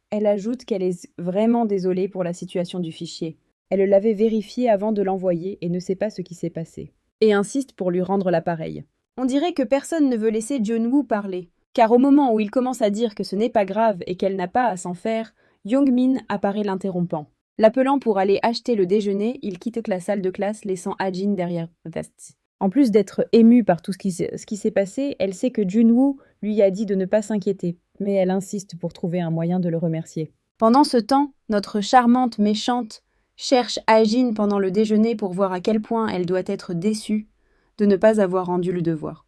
elle ajoute qu'elle est vraiment désolée pour la situation du fichier. Elle l'avait vérifié avant de l'envoyer et ne sait pas ce qui s'est passé. Et insiste pour lui rendre l'appareil. On dirait que personne ne veut laisser Jun-woo parler. Car au moment où il commence à dire que ce n'est pas grave et qu'elle n'a pas à s'en faire, Young-min apparaît l'interrompant. L'appelant pour aller acheter le déjeuner, il quitte la salle de classe laissant Ha-jin derrière Vasti. En plus d'être émue par tout ce qui s'est passé, elle sait que Jun-woo lui a dit de ne pas s'inquiéter, mais elle insiste pour trouver un moyen de le remercier. Pendant ce temps, notre charmante méchante cherche Ha-jin pendant le déjeuner pour voir à quel point elle doit être déçue de ne pas avoir rendu le devoir.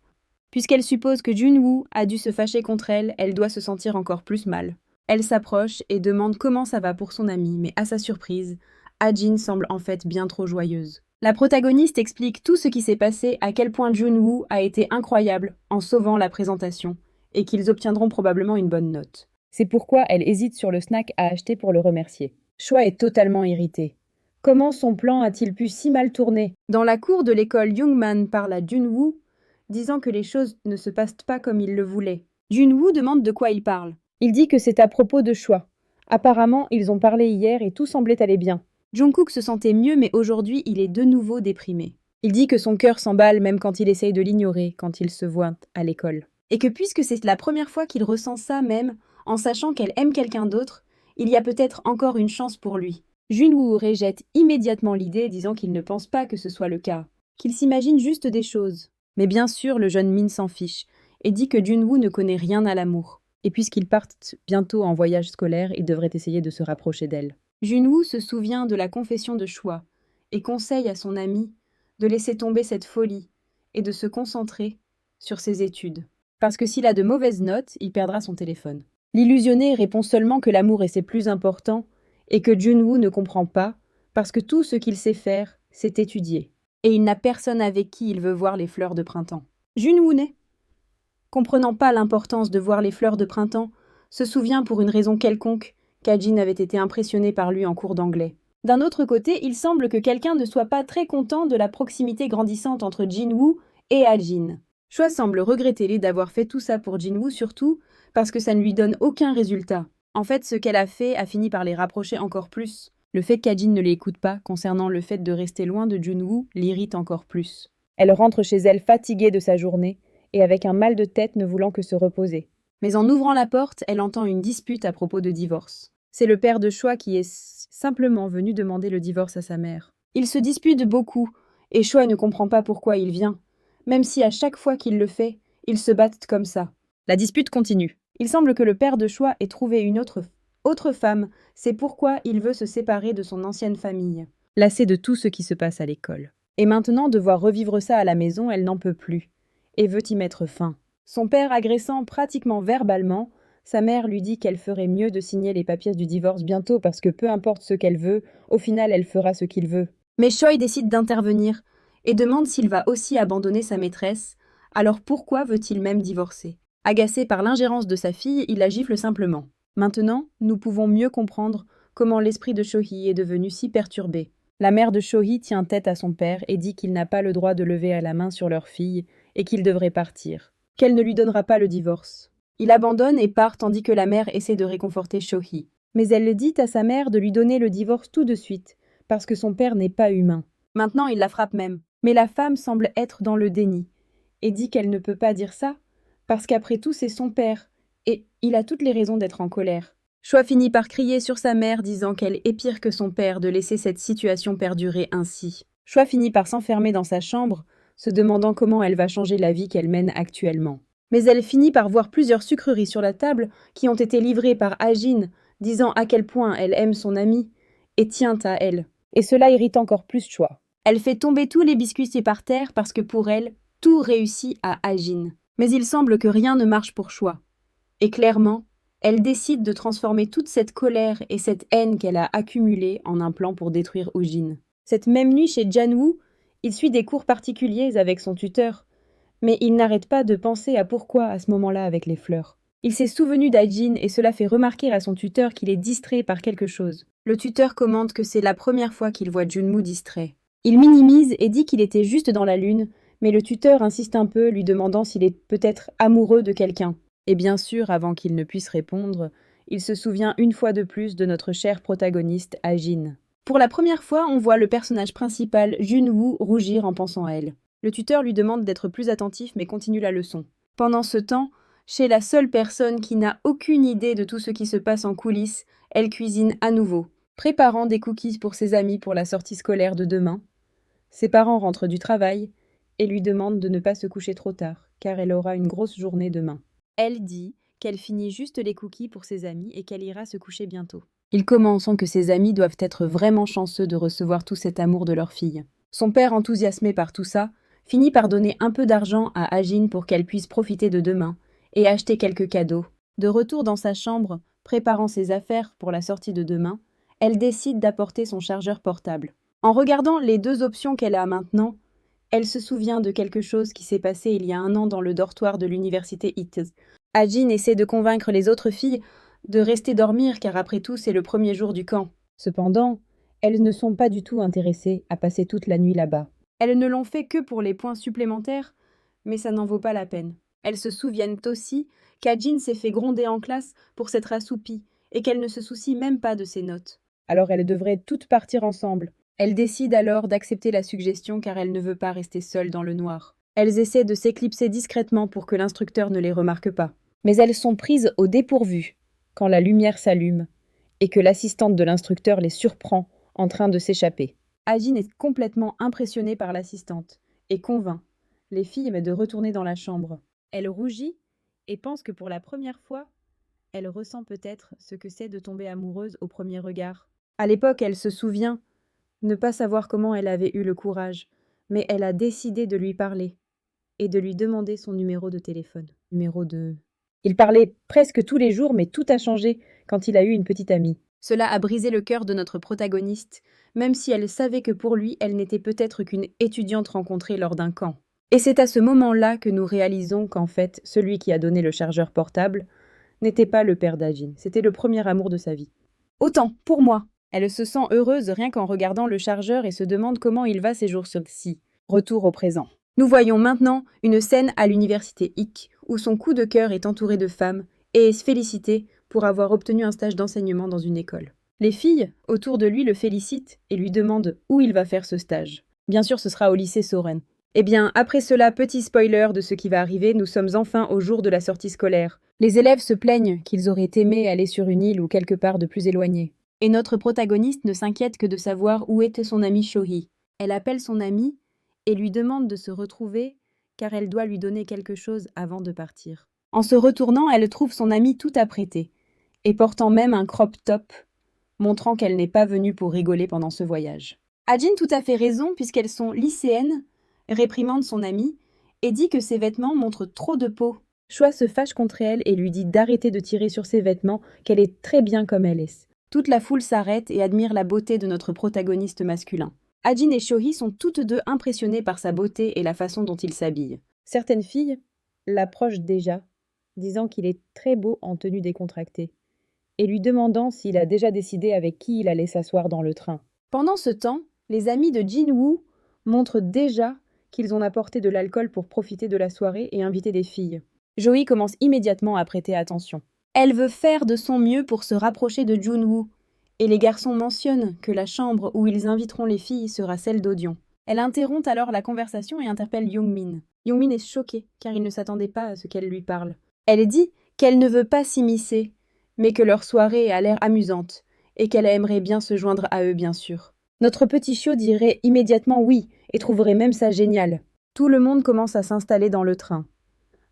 Puisqu'elle suppose que Jun-woo a dû se fâcher contre elle, elle doit se sentir encore plus mal. Elle s'approche et demande comment ça va pour son amie, mais à sa surprise, Ha-jin semble en fait bien trop joyeuse. La protagoniste explique tout ce qui s'est passé, à quel point Jun-woo a été incroyable en sauvant la présentation, et qu'ils obtiendront probablement une bonne note. C'est pourquoi elle hésite sur le snack à acheter pour le remercier. Choi est totalement irritée. Comment son plan a-t-il pu si mal tourner? Dans la cour de l'école, Youngman parle à Jun-woo, disant que les choses ne se passent pas comme il le voulait. Jun-woo demande de quoi il parle. Il dit que c'est à propos de Choi. Apparemment, ils ont parlé hier et tout semblait aller bien. Jungkook se sentait mieux, mais aujourd'hui, il est de nouveau déprimé. Il dit que son cœur s'emballe même quand il essaye de l'ignorer, quand il se voit à l'école. Et que puisque c'est la première fois qu'il ressent ça même, en sachant qu'elle aime quelqu'un d'autre, il y a peut-être encore une chance pour lui. Jun-woo rejette immédiatement l'idée, disant qu'il ne pense pas que ce soit le cas, qu'il s'imagine juste des choses. Mais bien sûr, le jeune Min s'en fiche, et dit que Jun-woo ne connaît rien à l'amour. Et puisqu'ils partent bientôt en voyage scolaire, il devrait essayer de se rapprocher d'elle. Jun-woo se souvient de la confession de Choi, et conseille à son ami de laisser tomber cette folie, et de se concentrer sur ses études. Parce que s'il a de mauvaises notes, il perdra son téléphone. L'illusionné répond seulement que l'amour est ses plus important, et que Jun-woo ne comprend pas, parce que tout ce qu'il sait faire, c'est étudier. Et il n'a personne avec qui il veut voir les fleurs de printemps. Jun-woo naît. Comprenant pas l'importance de voir les fleurs de printemps, se souvient pour une raison quelconque qu'Ha-jin avait été impressionné par lui en cours d'anglais. D'un autre côté, il semble que quelqu'un ne soit pas très content de la proximité grandissante entre Jin-woo et Ha-jin. Choi semble regretter d'avoir fait tout ça pour Jin-woo, surtout parce que ça ne lui donne aucun résultat. En fait, ce qu'elle a fait a fini par les rapprocher encore plus. Le fait qu'Ha-jin ne l'écoute pas concernant le fait de rester loin de Jun-woo l'irrite encore plus. Elle rentre chez elle fatiguée de sa journée et avec un mal de tête ne voulant que se reposer. Mais en ouvrant la porte, elle entend une dispute à propos de divorce. C'est le père de Choi qui est simplement venu demander le divorce à sa mère. Ils se disputent beaucoup, et Choi ne comprend pas pourquoi il vient, même si à chaque fois qu'il le fait, ils se battent comme ça. La dispute continue. Il semble que le père de Choi ait trouvé une autre femme, c'est pourquoi il veut se séparer de son ancienne famille, lassée de tout ce qui se passe à l'école. Et maintenant, devoir revivre ça à la maison, elle n'en peut plus, et veut y mettre fin. Son père agressant pratiquement verbalement, sa mère lui dit qu'elle ferait mieux de signer les papiers du divorce bientôt parce que peu importe ce qu'elle veut, au final elle fera ce qu'il veut. Mais Choi décide d'intervenir et demande s'il va aussi abandonner sa maîtresse, alors pourquoi veut-il même divorcer? Agacé par l'ingérence de sa fille, il la gifle simplement. Maintenant, nous pouvons mieux comprendre comment l'esprit de Shohei est devenu si perturbé. La mère de Shohei tient tête à son père et dit qu'il n'a pas le droit de lever à la main sur leur fille et qu'il devrait partir, qu'elle ne lui donnera pas le divorce. Il abandonne et part tandis que la mère essaie de réconforter Shohei. Mais elle dit à sa mère de lui donner le divorce tout de suite, parce que son père n'est pas humain. Maintenant, il la frappe même. Mais la femme semble être dans le déni, et dit qu'elle ne peut pas dire ça, parce qu'après tout, c'est son père, et il a toutes les raisons d'être en colère. Choi finit par crier sur sa mère, disant qu'elle est pire que son père de laisser cette situation perdurer ainsi. Choi finit par s'enfermer dans sa chambre, se demandant comment elle va changer la vie qu'elle mène actuellement. Mais elle finit par voir plusieurs sucreries sur la table qui ont été livrées par Ha-jin, disant à quel point elle aime son amie et tient à elle. Et cela irrite encore plus Choi. Elle fait tomber tous les biscuits par terre parce que pour elle, tout réussit à Ha-jin. Mais il semble que rien ne marche pour Choi. Et clairement, elle décide de transformer toute cette colère et cette haine qu'elle a accumulée en un plan pour détruire Ho-jin. Cette même nuit chez Janwoo, il suit des cours particuliers avec son tuteur. Mais il n'arrête pas de penser à pourquoi à ce moment-là avec les fleurs. Il s'est souvenu d'Ajin et cela fait remarquer à son tuteur qu'il est distrait par quelque chose. Le tuteur commente que c'est la première fois qu'il voit Junmoo distrait. Il minimise et dit qu'il était juste dans la lune, mais le tuteur insiste un peu, lui demandant s'il est peut-être amoureux de quelqu'un. Et bien sûr, avant qu'il ne puisse répondre, il se souvient une fois de plus de notre cher protagoniste, Ajin. Pour la première fois, on voit le personnage principal, Junwoo, rougir en pensant à elle. Le tuteur lui demande d'être plus attentif mais continue la leçon. Pendant ce temps, chez la seule personne qui n'a aucune idée de tout ce qui se passe en coulisses, elle cuisine à nouveau, préparant des cookies pour ses amis pour la sortie scolaire de demain. Ses parents rentrent du travail et lui demandent de ne pas se coucher trop tard, car elle aura une grosse journée demain. Elle dit qu'elle finit juste les cookies pour ses amis et qu'elle ira se coucher bientôt. Il commente que ses amis doivent être vraiment chanceux de recevoir tout cet amour de leur fille. Son père, enthousiasmé par tout ça, finit par donner un peu d'argent à Ajin pour qu'elle puisse profiter de demain et acheter quelques cadeaux. De retour dans sa chambre, préparant ses affaires pour la sortie de demain, elle décide d'apporter son chargeur portable. En regardant les deux options qu'elle a maintenant, elle se souvient de quelque chose qui s'est passé il y a 1 an dans le dortoir de l'université It. Ajin essaie de convaincre les autres filles de rester dormir car après tout c'est le premier jour du camp. Cependant, elles ne sont pas du tout intéressées à passer toute la nuit là-bas. Elles ne l'ont fait que pour les points supplémentaires, mais ça n'en vaut pas la peine. Elles se souviennent aussi qu'Ajin s'est fait gronder en classe pour s'être assoupie et qu'elle ne se soucie même pas de ses notes. Alors elles devraient toutes partir ensemble. Elle décide alors d'accepter la suggestion car elle ne veut pas rester seule dans le noir. Elles essaient de s'éclipser discrètement pour que l'instructeur ne les remarque pas. Mais elles sont prises au dépourvu quand la lumière s'allume et que l'assistante de l'instructeur les surprend en train de s'échapper. Ajin est complètement impressionnée par l'assistante et convainc les filles de retourner dans la chambre. Elle rougit et pense que pour la première fois, elle ressent peut-être ce que c'est de tomber amoureuse au premier regard. À l'époque, elle se souvient ne pas savoir comment elle avait eu le courage, mais elle a décidé de lui parler et de lui demander son numéro de téléphone. Numéro de... Il parlait presque tous les jours, mais tout a changé quand il a eu une petite amie. Cela a brisé le cœur de notre protagoniste, même si elle savait que pour lui, elle n'était peut-être qu'une étudiante rencontrée lors d'un camp. Et c'est à ce moment-là que nous réalisons qu'en fait, celui qui a donné le chargeur portable n'était pas le père d'Ajin, c'était le premier amour de sa vie. Autant, pour moi. Elle se sent heureuse rien qu'en regardant le chargeur et se demande comment il va ces jours-ci. Retour au présent. Nous voyons maintenant une scène à l'université Ick, où son coup de cœur est entouré de femmes et est félicité pour avoir obtenu un stage d'enseignement dans une école. Les filles, autour de lui, le félicitent et lui demandent où il va faire ce stage. Bien sûr, ce sera au lycée Soren. Eh bien, après cela, petit spoiler de ce qui va arriver, nous sommes enfin au jour de la sortie scolaire. Les élèves se plaignent qu'ils auraient aimé aller sur une île ou quelque part de plus éloigné. Et notre protagoniste ne s'inquiète que de savoir où était son amie Shohi. Elle appelle son amie et lui demande de se retrouver car elle doit lui donner quelque chose avant de partir. En se retournant, elle trouve son amie tout apprêtée et portant même un crop top, montrant qu'elle n'est pas venue pour rigoler pendant ce voyage. Ajin tout à fait raison puisqu'elles sont lycéennes, réprimande son amie et dit que ses vêtements montrent trop de peau. Choi se fâche contre elle et lui dit d'arrêter de tirer sur ses vêtements, qu'elle est très bien comme elle est. Toute la foule s'arrête et admire la beauté de notre protagoniste masculin. Ajin et Shohi sont toutes deux impressionnées par sa beauté et la façon dont il s'habille. Certaines filles l'approchent déjà, disant qu'il est très beau en tenue décontractée, et lui demandant s'il a déjà décidé avec qui il allait s'asseoir dans le train. Pendant ce temps, les amis de Jinwoo montrent déjà qu'ils ont apporté de l'alcool pour profiter de la soirée et inviter des filles. Joey commence immédiatement à prêter attention. Elle veut faire de son mieux pour se rapprocher de Junwoo, et les garçons mentionnent que la chambre où ils inviteront les filles sera celle d'Odion. Elle interrompt alors la conversation et interpelle Youngmin. Youngmin est choquée, car il ne s'attendait pas à ce qu'elle lui parle. Elle dit qu'elle ne veut pas s'immiscer, mais que leur soirée a l'air amusante, et qu'elle aimerait bien se joindre à eux, bien sûr. Notre petit chiot dirait immédiatement oui, et trouverait même ça génial. Tout le monde commence à s'installer dans le train,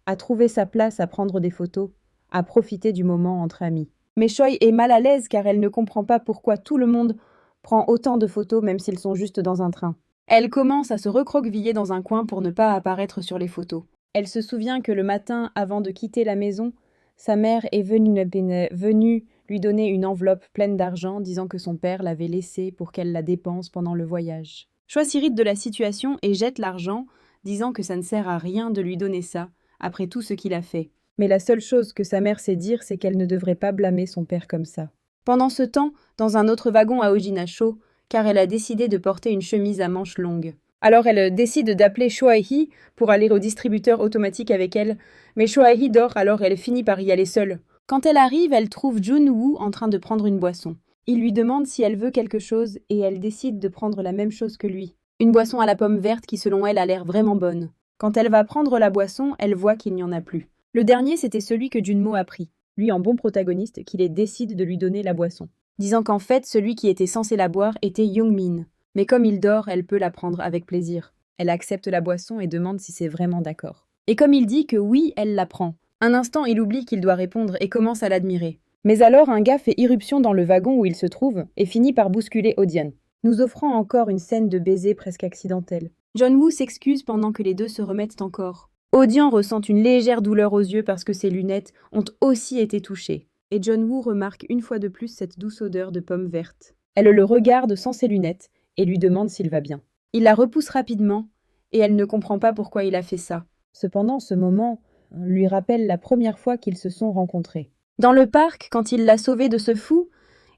à trouver sa place à prendre des photos, à profiter du moment entre amis. Mais Choi est mal à l'aise car elle ne comprend pas pourquoi tout le monde prend autant de photos même s'ils sont juste dans un train. Elle commence à se recroqueviller dans un coin pour ne pas apparaître sur les photos. Elle se souvient que le matin, avant de quitter la maison, sa mère est venue lui donner une enveloppe pleine d'argent disant que son père l'avait laissée pour qu'elle la dépense pendant le voyage. Choi s'irrite de la situation et jette l'argent, disant que ça ne sert à rien de lui donner ça, après tout ce qu'il a fait. Mais la seule chose que sa mère sait dire, c'est qu'elle ne devrait pas blâmer son père comme ça. Pendant ce temps, dans un autre wagon, Aojin a chaud, car elle a décidé de porter une chemise à manches longues. Alors elle décide d'appeler Shoahi pour aller au distributeur automatique avec elle, mais Shoahi dort, alors elle finit par y aller seule. Quand elle arrive, elle trouve Junwoo en train de prendre une boisson. Il lui demande si elle veut quelque chose et elle décide de prendre la même chose que lui. Une boisson à la pomme verte qui selon elle a l'air vraiment bonne. Quand elle va prendre la boisson, elle voit qu'il n'y en a plus. Le dernier, c'était celui que Junmo a pris, lui en bon protagoniste, qu'il décide de lui donner la boisson, disant qu'en fait, celui qui était censé la boire était Youngmin. Mais comme il dort, elle peut la prendre avec plaisir. Elle accepte la boisson et demande si c'est vraiment d'accord. Et comme il dit que oui, elle la prend. Un instant, il oublie qu'il doit répondre et commence à l'admirer. Mais alors, un gars fait irruption dans le wagon où il se trouve et finit par bousculer Odian, nous offrant encore une scène de baiser presque accidentelle. Junwoo s'excuse pendant que les deux se remettent encore. Odian ressent une légère douleur aux yeux parce que ses lunettes ont aussi été touchées. Et Junwoo remarque une fois de plus cette douce odeur de pomme verte. Elle le regarde sans ses lunettes et lui demande s'il va bien. Il la repousse rapidement et elle ne comprend pas pourquoi il a fait ça. Cependant, ce moment lui rappelle la première fois qu'ils se sont rencontrés. Dans le parc, quand il l'a sauvée de ce fou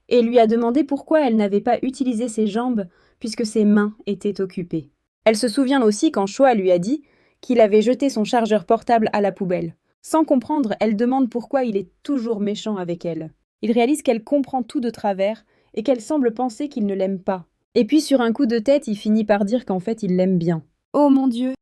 et lui a demandé pourquoi elle n'avait pas utilisé ses jambes puisque ses mains étaient occupées. Elle se souvient aussi quand Shoa lui a dit qu'il avait jeté son chargeur portable à la poubelle. Sans comprendre, elle demande pourquoi il est toujours méchant avec elle. Il réalise qu'elle comprend tout de travers et qu'elle semble penser qu'il ne l'aime pas. Et puis sur un coup de tête, il finit par dire qu'en fait il l'aime bien. Oh mon Dieu!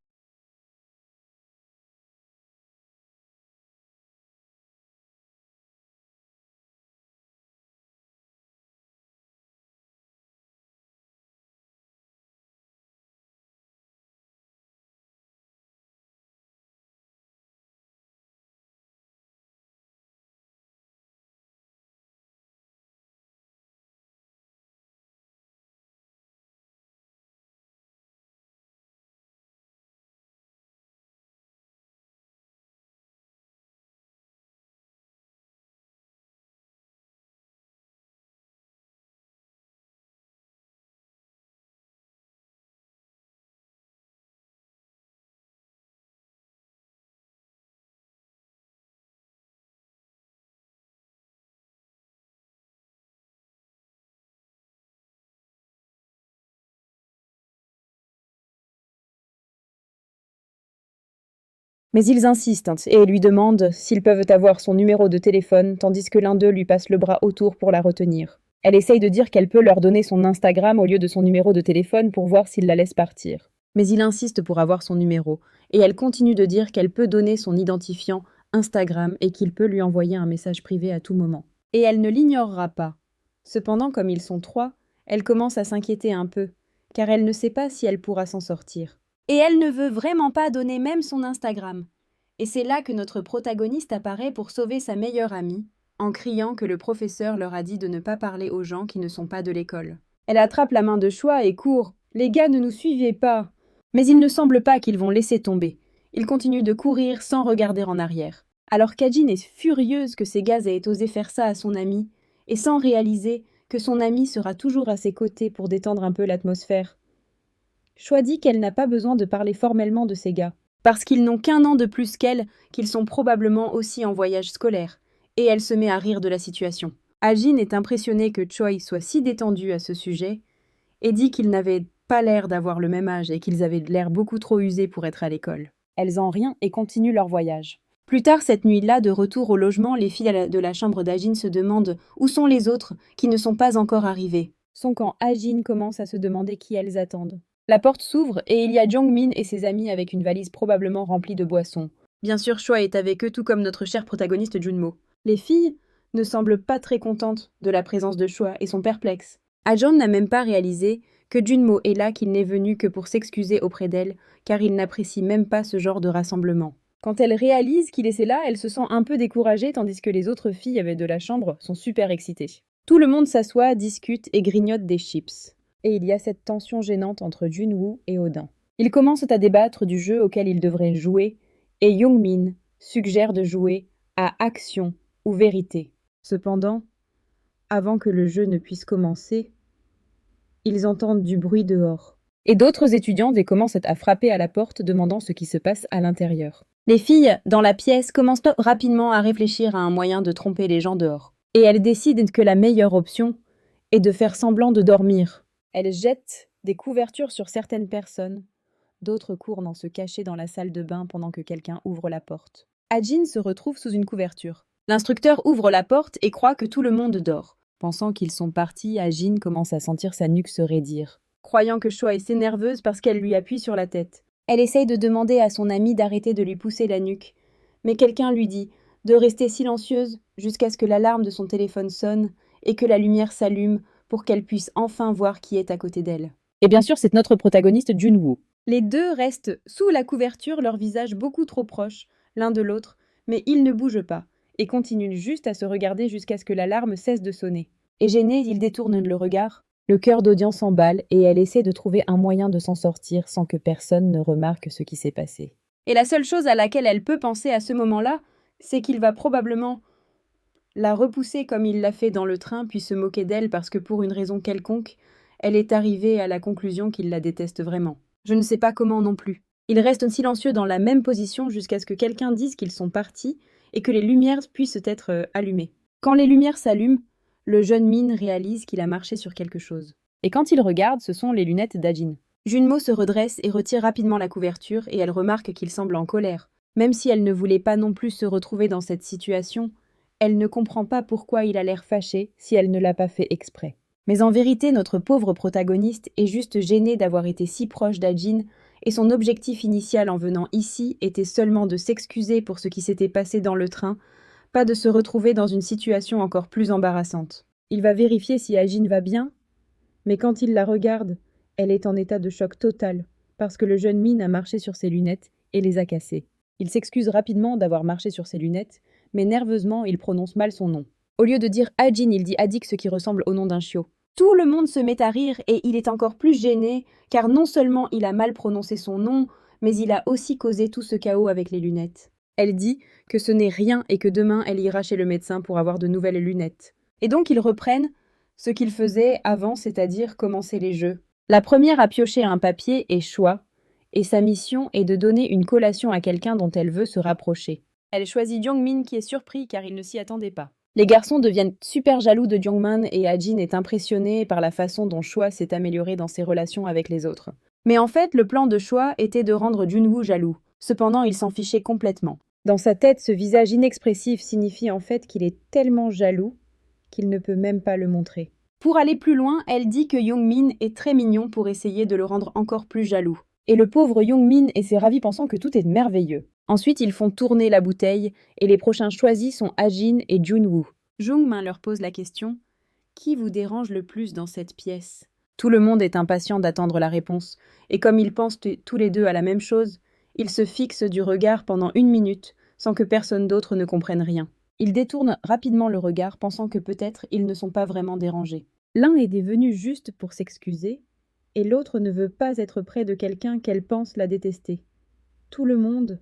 Mais ils insistent et lui demandent s'ils peuvent avoir son numéro de téléphone, tandis que l'un d'eux lui passe le bras autour pour la retenir. Elle essaye de dire qu'elle peut leur donner son Instagram au lieu de son numéro de téléphone pour voir s'il la laisse partir. Mais il insiste pour avoir son numéro, et elle continue de dire qu'elle peut donner son identifiant Instagram et qu'il peut lui envoyer un message privé à tout moment. Et elle ne l'ignorera pas. Cependant, comme ils sont trois, elle commence à s'inquiéter un peu, car elle ne sait pas si elle pourra s'en sortir. Et elle ne veut vraiment pas donner même son Instagram. Et c'est là que notre protagoniste apparaît pour sauver sa meilleure amie, en criant que le professeur leur a dit de ne pas parler aux gens qui ne sont pas de l'école. Elle attrape la main de Choix et court. Les gars, ne nous suivez pas. Mais il ne semble pas qu'ils vont laisser tomber. Ils continuent de courir sans regarder en arrière. Alors Kajin est furieuse que ces gars aient osé faire ça à son amie, et sans réaliser que son amie sera toujours à ses côtés pour détendre un peu l'atmosphère. Choix dit qu'elle n'a pas besoin de parler formellement de ces gars, parce qu'ils n'ont qu'un an de plus qu'elle, qu'ils sont probablement aussi en voyage scolaire, et elle se met à rire de la situation. Ajin est impressionné que Choi soit si détendu à ce sujet, et dit qu'ils n'avaient pas l'air d'avoir le même âge et qu'ils avaient l'air beaucoup trop usés pour être à l'école. Elles en rient et continuent leur voyage. Plus tard cette nuit-là, de retour au logement, les filles de la chambre d'Ajin se demandent où sont les autres qui ne sont pas encore arrivés. Sont quand Ajin commence à se demander qui elles attendent. La porte s'ouvre et il y a Jongmin et ses amis avec une valise probablement remplie de boissons. Bien sûr, Choi est avec eux, tout comme notre cher protagoniste Junmo. Les filles ne semblent pas très contentes de la présence de Choi et sont perplexes. Ajon n'a même pas réalisé que Junmo est là, qu'il n'est venu que pour s'excuser auprès d'elle, car il n'apprécie même pas ce genre de rassemblement. Quand elle réalise qu'il est là, elle se sent un peu découragée, tandis que les autres filles de la chambre sont super excitées. Tout le monde s'assoit, discute et grignote des chips. Et il y a cette tension gênante entre Junwoo et Odin. Ils commencent à débattre du jeu auquel ils devraient jouer, et Youngmin suggère de jouer à action ou vérité. Cependant, avant que le jeu ne puisse commencer, ils entendent du bruit dehors. Et d'autres étudiantes commencent à frapper à la porte demandant ce qui se passe à l'intérieur. Les filles, dans la pièce, commencent rapidement à réfléchir à un moyen de tromper les gens dehors. Et elles décident que la meilleure option est de faire semblant de dormir. Elles jettent des couvertures sur certaines personnes. D'autres courent se cacher dans la salle de bain pendant que quelqu'un ouvre la porte. Ajin se retrouve sous une couverture. L'instructeur ouvre la porte et croit que tout le monde dort. Pensant qu'ils sont partis, Ajin commence à sentir sa nuque se raidir. Croyant que Choi est nerveuse parce qu'elle lui appuie sur la tête. Elle essaye de demander à son amie d'arrêter de lui pousser la nuque. Mais quelqu'un lui dit de rester silencieuse jusqu'à ce que l'alarme de son téléphone sonne et que la lumière s'allume pour qu'elle puisse enfin voir qui est à côté d'elle. Et bien sûr, c'est notre protagoniste Junwoo. Les deux restent sous la couverture, leurs visages beaucoup trop proches l'un de l'autre, mais ils ne bougent pas et continuent juste à se regarder jusqu'à ce que l'alarme cesse de sonner. Et gênés, ils détournent le regard. Le cœur d'audience s'emballe et elle essaie de trouver un moyen de s'en sortir sans que personne ne remarque ce qui s'est passé. Et la seule chose à laquelle elle peut penser à ce moment-là, c'est qu'il va probablement la repousser comme il l'a fait dans le train, puis se moquer d'elle parce que pour une raison quelconque, elle est arrivée à la conclusion qu'il la déteste vraiment. Je ne sais pas comment non plus. Ils restent silencieux dans la même position jusqu'à ce que quelqu'un dise qu'ils sont partis et que les lumières puissent être allumées. Quand les lumières s'allument, le jeune Min réalise qu'il a marché sur quelque chose. Et quand il regarde, ce sont les lunettes d'Ajin. Junmo se redresse et retire rapidement la couverture et elle remarque qu'il semble en colère. Même si elle ne voulait pas non plus se retrouver dans cette situation, elle ne comprend pas pourquoi il a l'air fâché si elle ne l'a pas fait exprès. Mais en vérité, notre pauvre protagoniste est juste gêné d'avoir été si proche d'Ajin et son objectif initial en venant ici était seulement de s'excuser pour ce qui s'était passé dans le train, pas de se retrouver dans une situation encore plus embarrassante. Il va vérifier si Ajin va bien, mais quand il la regarde, elle est en état de choc total, parce que le jeune Min a marché sur ses lunettes et les a cassées. Il s'excuse rapidement d'avoir marché sur ses lunettes, mais nerveusement, il prononce mal son nom. Au lieu de dire Ajin, il dit Adik, ce qui ressemble au nom d'un chiot. Tout le monde se met à rire et il est encore plus gêné, car non seulement il a mal prononcé son nom, mais il a aussi causé tout ce chaos avec les lunettes. Elle dit que ce n'est rien et que demain elle ira chez le médecin pour avoir de nouvelles lunettes. Et donc ils reprennent ce qu'ils faisaient avant, c'est-à-dire commencer les jeux. La première à piocher un papier est Choi, et sa mission est de donner une collation à quelqu'un dont elle veut se rapprocher. Elle choisit Jongmin qui est surpris car il ne s'y attendait pas. Les garçons deviennent super jaloux de Jongman et Ajin est impressionné par la façon dont Choi s'est amélioré dans ses relations avec les autres. Mais en fait, le plan de Choi était de rendre Junwoo jaloux. Cependant, il s'en fichait complètement. Dans sa tête, ce visage inexpressif signifie en fait qu'il est tellement jaloux qu'il ne peut même pas le montrer. Pour aller plus loin, elle dit que Youngmin est très mignon pour essayer de le rendre encore plus jaloux. Et le pauvre Youngmin s'est ravi pensant que tout est merveilleux. Ensuite, ils font tourner la bouteille et les prochains choisis sont Ajin et Junwoo. Jungmin leur pose la question « Qui vous dérange le plus dans cette pièce ?» Tout le monde est impatient d'attendre la réponse, et comme ils pensent tous les deux à la même chose, ils se fixent du regard pendant 1 minute sans que personne d'autre ne comprenne rien. Ils détournent rapidement le regard, pensant que peut-être ils ne sont pas vraiment dérangés. L'un est venu juste pour s'excuser, et l'autre ne veut pas être près de quelqu'un qu'elle pense la détester. Tout le monde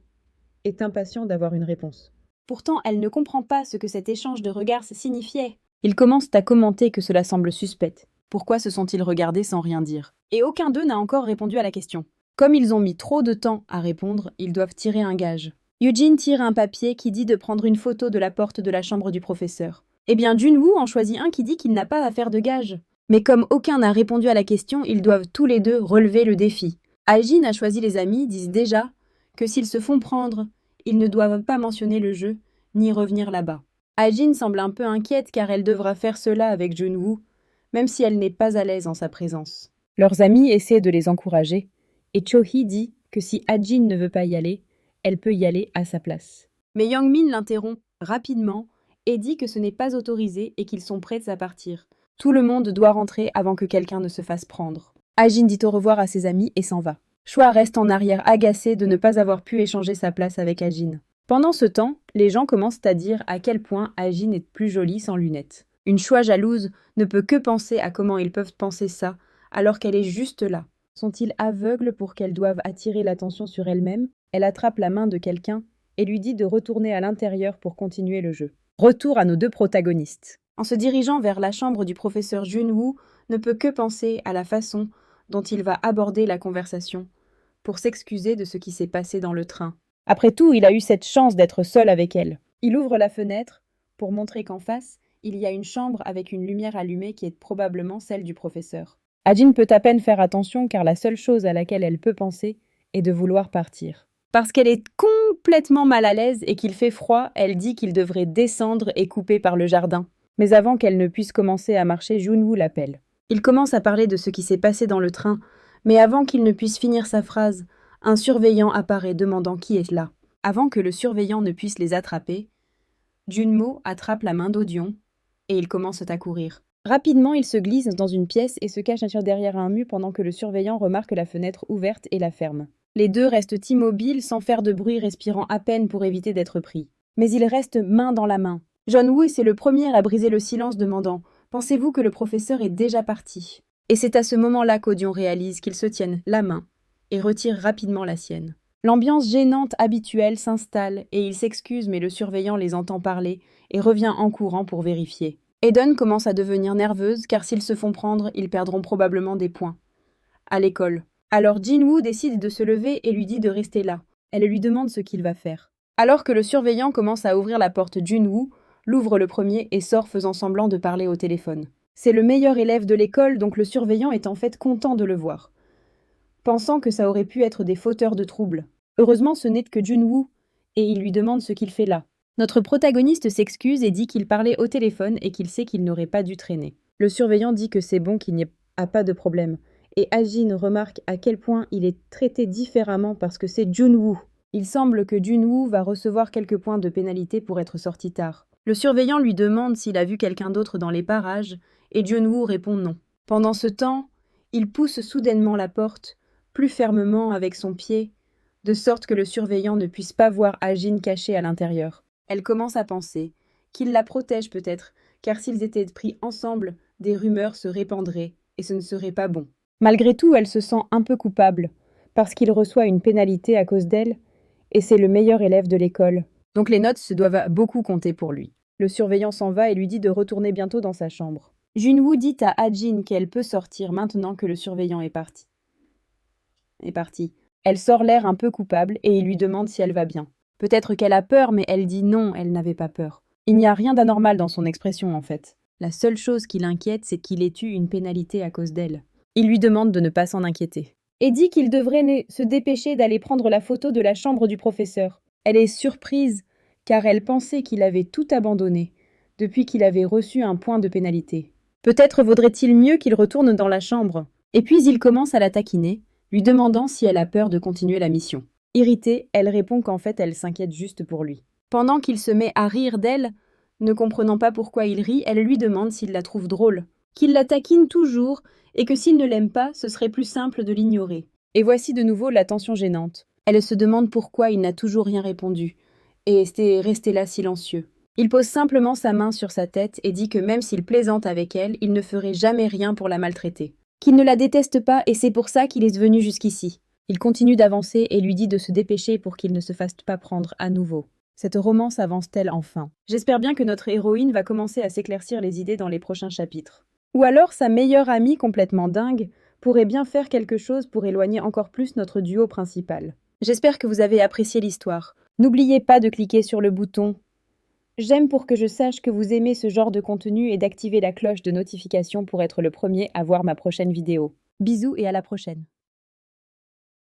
est impatient d'avoir une réponse. Pourtant, elle ne comprend pas ce que cet échange de regards signifiait. Ils commencent à commenter que cela semble suspect. Pourquoi se sont-ils regardés sans rien dire? Et aucun d'eux n'a encore répondu à la question. Comme ils ont mis trop de temps à répondre, ils doivent tirer un gage. Eugene tire un papier qui dit de prendre une photo de la porte de la chambre du professeur. Eh bien, Junwoo en choisit un qui dit qu'il n'a pas à faire de gage. Mais comme aucun n'a répondu à la question, ils doivent tous les deux relever le défi. Ajin a choisi les amis, disent déjà que s'ils se font prendre, ils ne doivent pas mentionner le jeu, ni revenir là-bas. Ajin semble un peu inquiète car elle devra faire cela avec Junwoo, même si elle n'est pas à l'aise en sa présence. Leurs amis essaient de les encourager, et Cho-hee dit que si Ajin ne veut pas y aller, elle peut y aller à sa place. Mais Youngmin l'interrompt rapidement et dit que ce n'est pas autorisé et qu'ils sont prêts à partir. Tout le monde doit rentrer avant que quelqu'un ne se fasse prendre. Ajin dit au revoir à ses amis et s'en va. Choi reste en arrière agacé de ne pas avoir pu échanger sa place avec Ajin. Pendant ce temps, les gens commencent à dire à quel point Ajin est plus jolie sans lunettes. Une Choi jalouse ne peut que penser à comment ils peuvent penser ça alors qu'elle est juste là. Sont-ils aveugles pour qu'elles doivent attirer l'attention sur elles-mêmes? Elle attrape la main de quelqu'un et lui dit de retourner à l'intérieur pour continuer le jeu. Retour à nos deux protagonistes. En se dirigeant vers la chambre du professeur Junwoo, ne peut que penser à la façon dont il va aborder la conversation pour s'excuser de ce qui s'est passé dans le train. Après tout, il a eu cette chance d'être seul avec elle. Il ouvre la fenêtre pour montrer qu'en face, il y a une chambre avec une lumière allumée qui est probablement celle du professeur. Ajin peut à peine faire attention car la seule chose à laquelle elle peut penser est de vouloir partir. Parce qu'elle est complètement mal à l'aise et qu'il fait froid, elle dit qu'il devrait descendre et couper par le jardin. Mais avant qu'elle ne puisse commencer à marcher, Junwoo l'appelle. Il commence à parler de ce qui s'est passé dans le train, mais avant qu'il ne puisse finir sa phrase, un surveillant apparaît demandant qui est là. Avant que le surveillant ne puisse les attraper, Junmo attrape la main d'Odion et ils commencent à courir. Rapidement, il se glisse dans une pièce et se cache derrière un mur pendant que le surveillant remarque la fenêtre ouverte et la ferme. Les deux restent immobiles, sans faire de bruit, respirant à peine pour éviter d'être pris. Mais ils restent main dans la main. Jeon-woo est le premier à briser le silence, demandant « Pensez-vous que le professeur est déjà parti ?» Et c'est à ce moment-là qu'Odion réalise qu'ils se tiennent la main et retire rapidement la sienne. L'ambiance gênante habituelle s'installe et il s'excuse, mais le surveillant les entend parler et revient en courant pour vérifier. Eden commence à devenir nerveuse car s'ils se font prendre, ils perdront probablement des points. À l'école. Alors Jinwoo décide de se lever et lui dit de rester là. Elle lui demande ce qu'il va faire. Alors que le surveillant commence à ouvrir la porte, Junwoo l'ouvre le premier et sort faisant semblant de parler au téléphone. C'est le meilleur élève de l'école, donc le surveillant est en fait content de le voir, pensant que ça aurait pu être des fauteurs de troubles. Heureusement, ce n'est que Junwoo, et il lui demande ce qu'il fait là. Notre protagoniste s'excuse et dit qu'il parlait au téléphone et qu'il sait qu'il n'aurait pas dû traîner. Le surveillant dit que c'est bon, qu'il n'y a pas de problème. Et Ajin remarque à quel point il est traité différemment parce que c'est Junwoo. Il semble que Junwoo va recevoir quelques points de pénalité pour être sorti tard. Le surveillant lui demande s'il a vu quelqu'un d'autre dans les parages, et Junwoo répond non. Pendant ce temps, il pousse soudainement la porte, plus fermement avec son pied, de sorte que le surveillant ne puisse pas voir Ajin caché à l'intérieur. Elle commence à penser qu'il la protège peut-être, car s'ils étaient pris ensemble, des rumeurs se répandraient, et ce ne serait pas bon. Malgré tout, elle se sent un peu coupable, parce qu'il reçoit une pénalité à cause d'elle, et c'est le meilleur élève de l'école. Donc les notes se doivent beaucoup compter pour lui. Le surveillant s'en va et lui dit de retourner bientôt dans sa chambre. Junwoo dit à Ajin qu'elle peut sortir maintenant que le surveillant est parti. Elle sort l'air un peu coupable et il lui demande si elle va bien. Peut-être qu'elle a peur, mais elle dit non, elle n'avait pas peur. Il n'y a rien d'anormal dans son expression en fait. La seule chose qui l'inquiète, c'est qu'il ait eu une pénalité à cause d'elle. Il lui demande de ne pas s'en inquiéter. Et dit qu'il devrait se dépêcher d'aller prendre la photo de la chambre du professeur. Elle est surprise, car elle pensait qu'il avait tout abandonné, depuis qu'il avait reçu un point de pénalité. Peut-être vaudrait-il mieux qu'il retourne dans la chambre. Et puis il commence à la taquiner, lui demandant si elle a peur de continuer la mission. Irritée, elle répond qu'en fait elle s'inquiète juste pour lui. Pendant qu'il se met à rire d'elle, ne comprenant pas pourquoi il rit, elle lui demande s'il la trouve drôle, qu'il la taquine toujours et que s'il ne l'aime pas, ce serait plus simple de l'ignorer. Et voici de nouveau la tension gênante. Elle se demande pourquoi il n'a toujours rien répondu et est resté là silencieux. Il pose simplement sa main sur sa tête et dit que même s'il plaisante avec elle, il ne ferait jamais rien pour la maltraiter. Qu'il ne la déteste pas et c'est pour ça qu'il est venu jusqu'ici. Il continue d'avancer et lui dit de se dépêcher pour qu'il ne se fasse pas prendre à nouveau. Cette romance avance-t-elle enfin? J'espère bien que notre héroïne va commencer à s'éclaircir les idées dans les prochains chapitres. Ou alors sa meilleure amie complètement dingue pourrait bien faire quelque chose pour éloigner encore plus notre duo principal. J'espère que vous avez apprécié l'histoire. N'oubliez pas de cliquer sur le bouton j'aime pour que je sache que vous aimez ce genre de contenu et d'activer la cloche de notification pour être le premier à voir ma prochaine vidéo. Bisous et à la prochaine.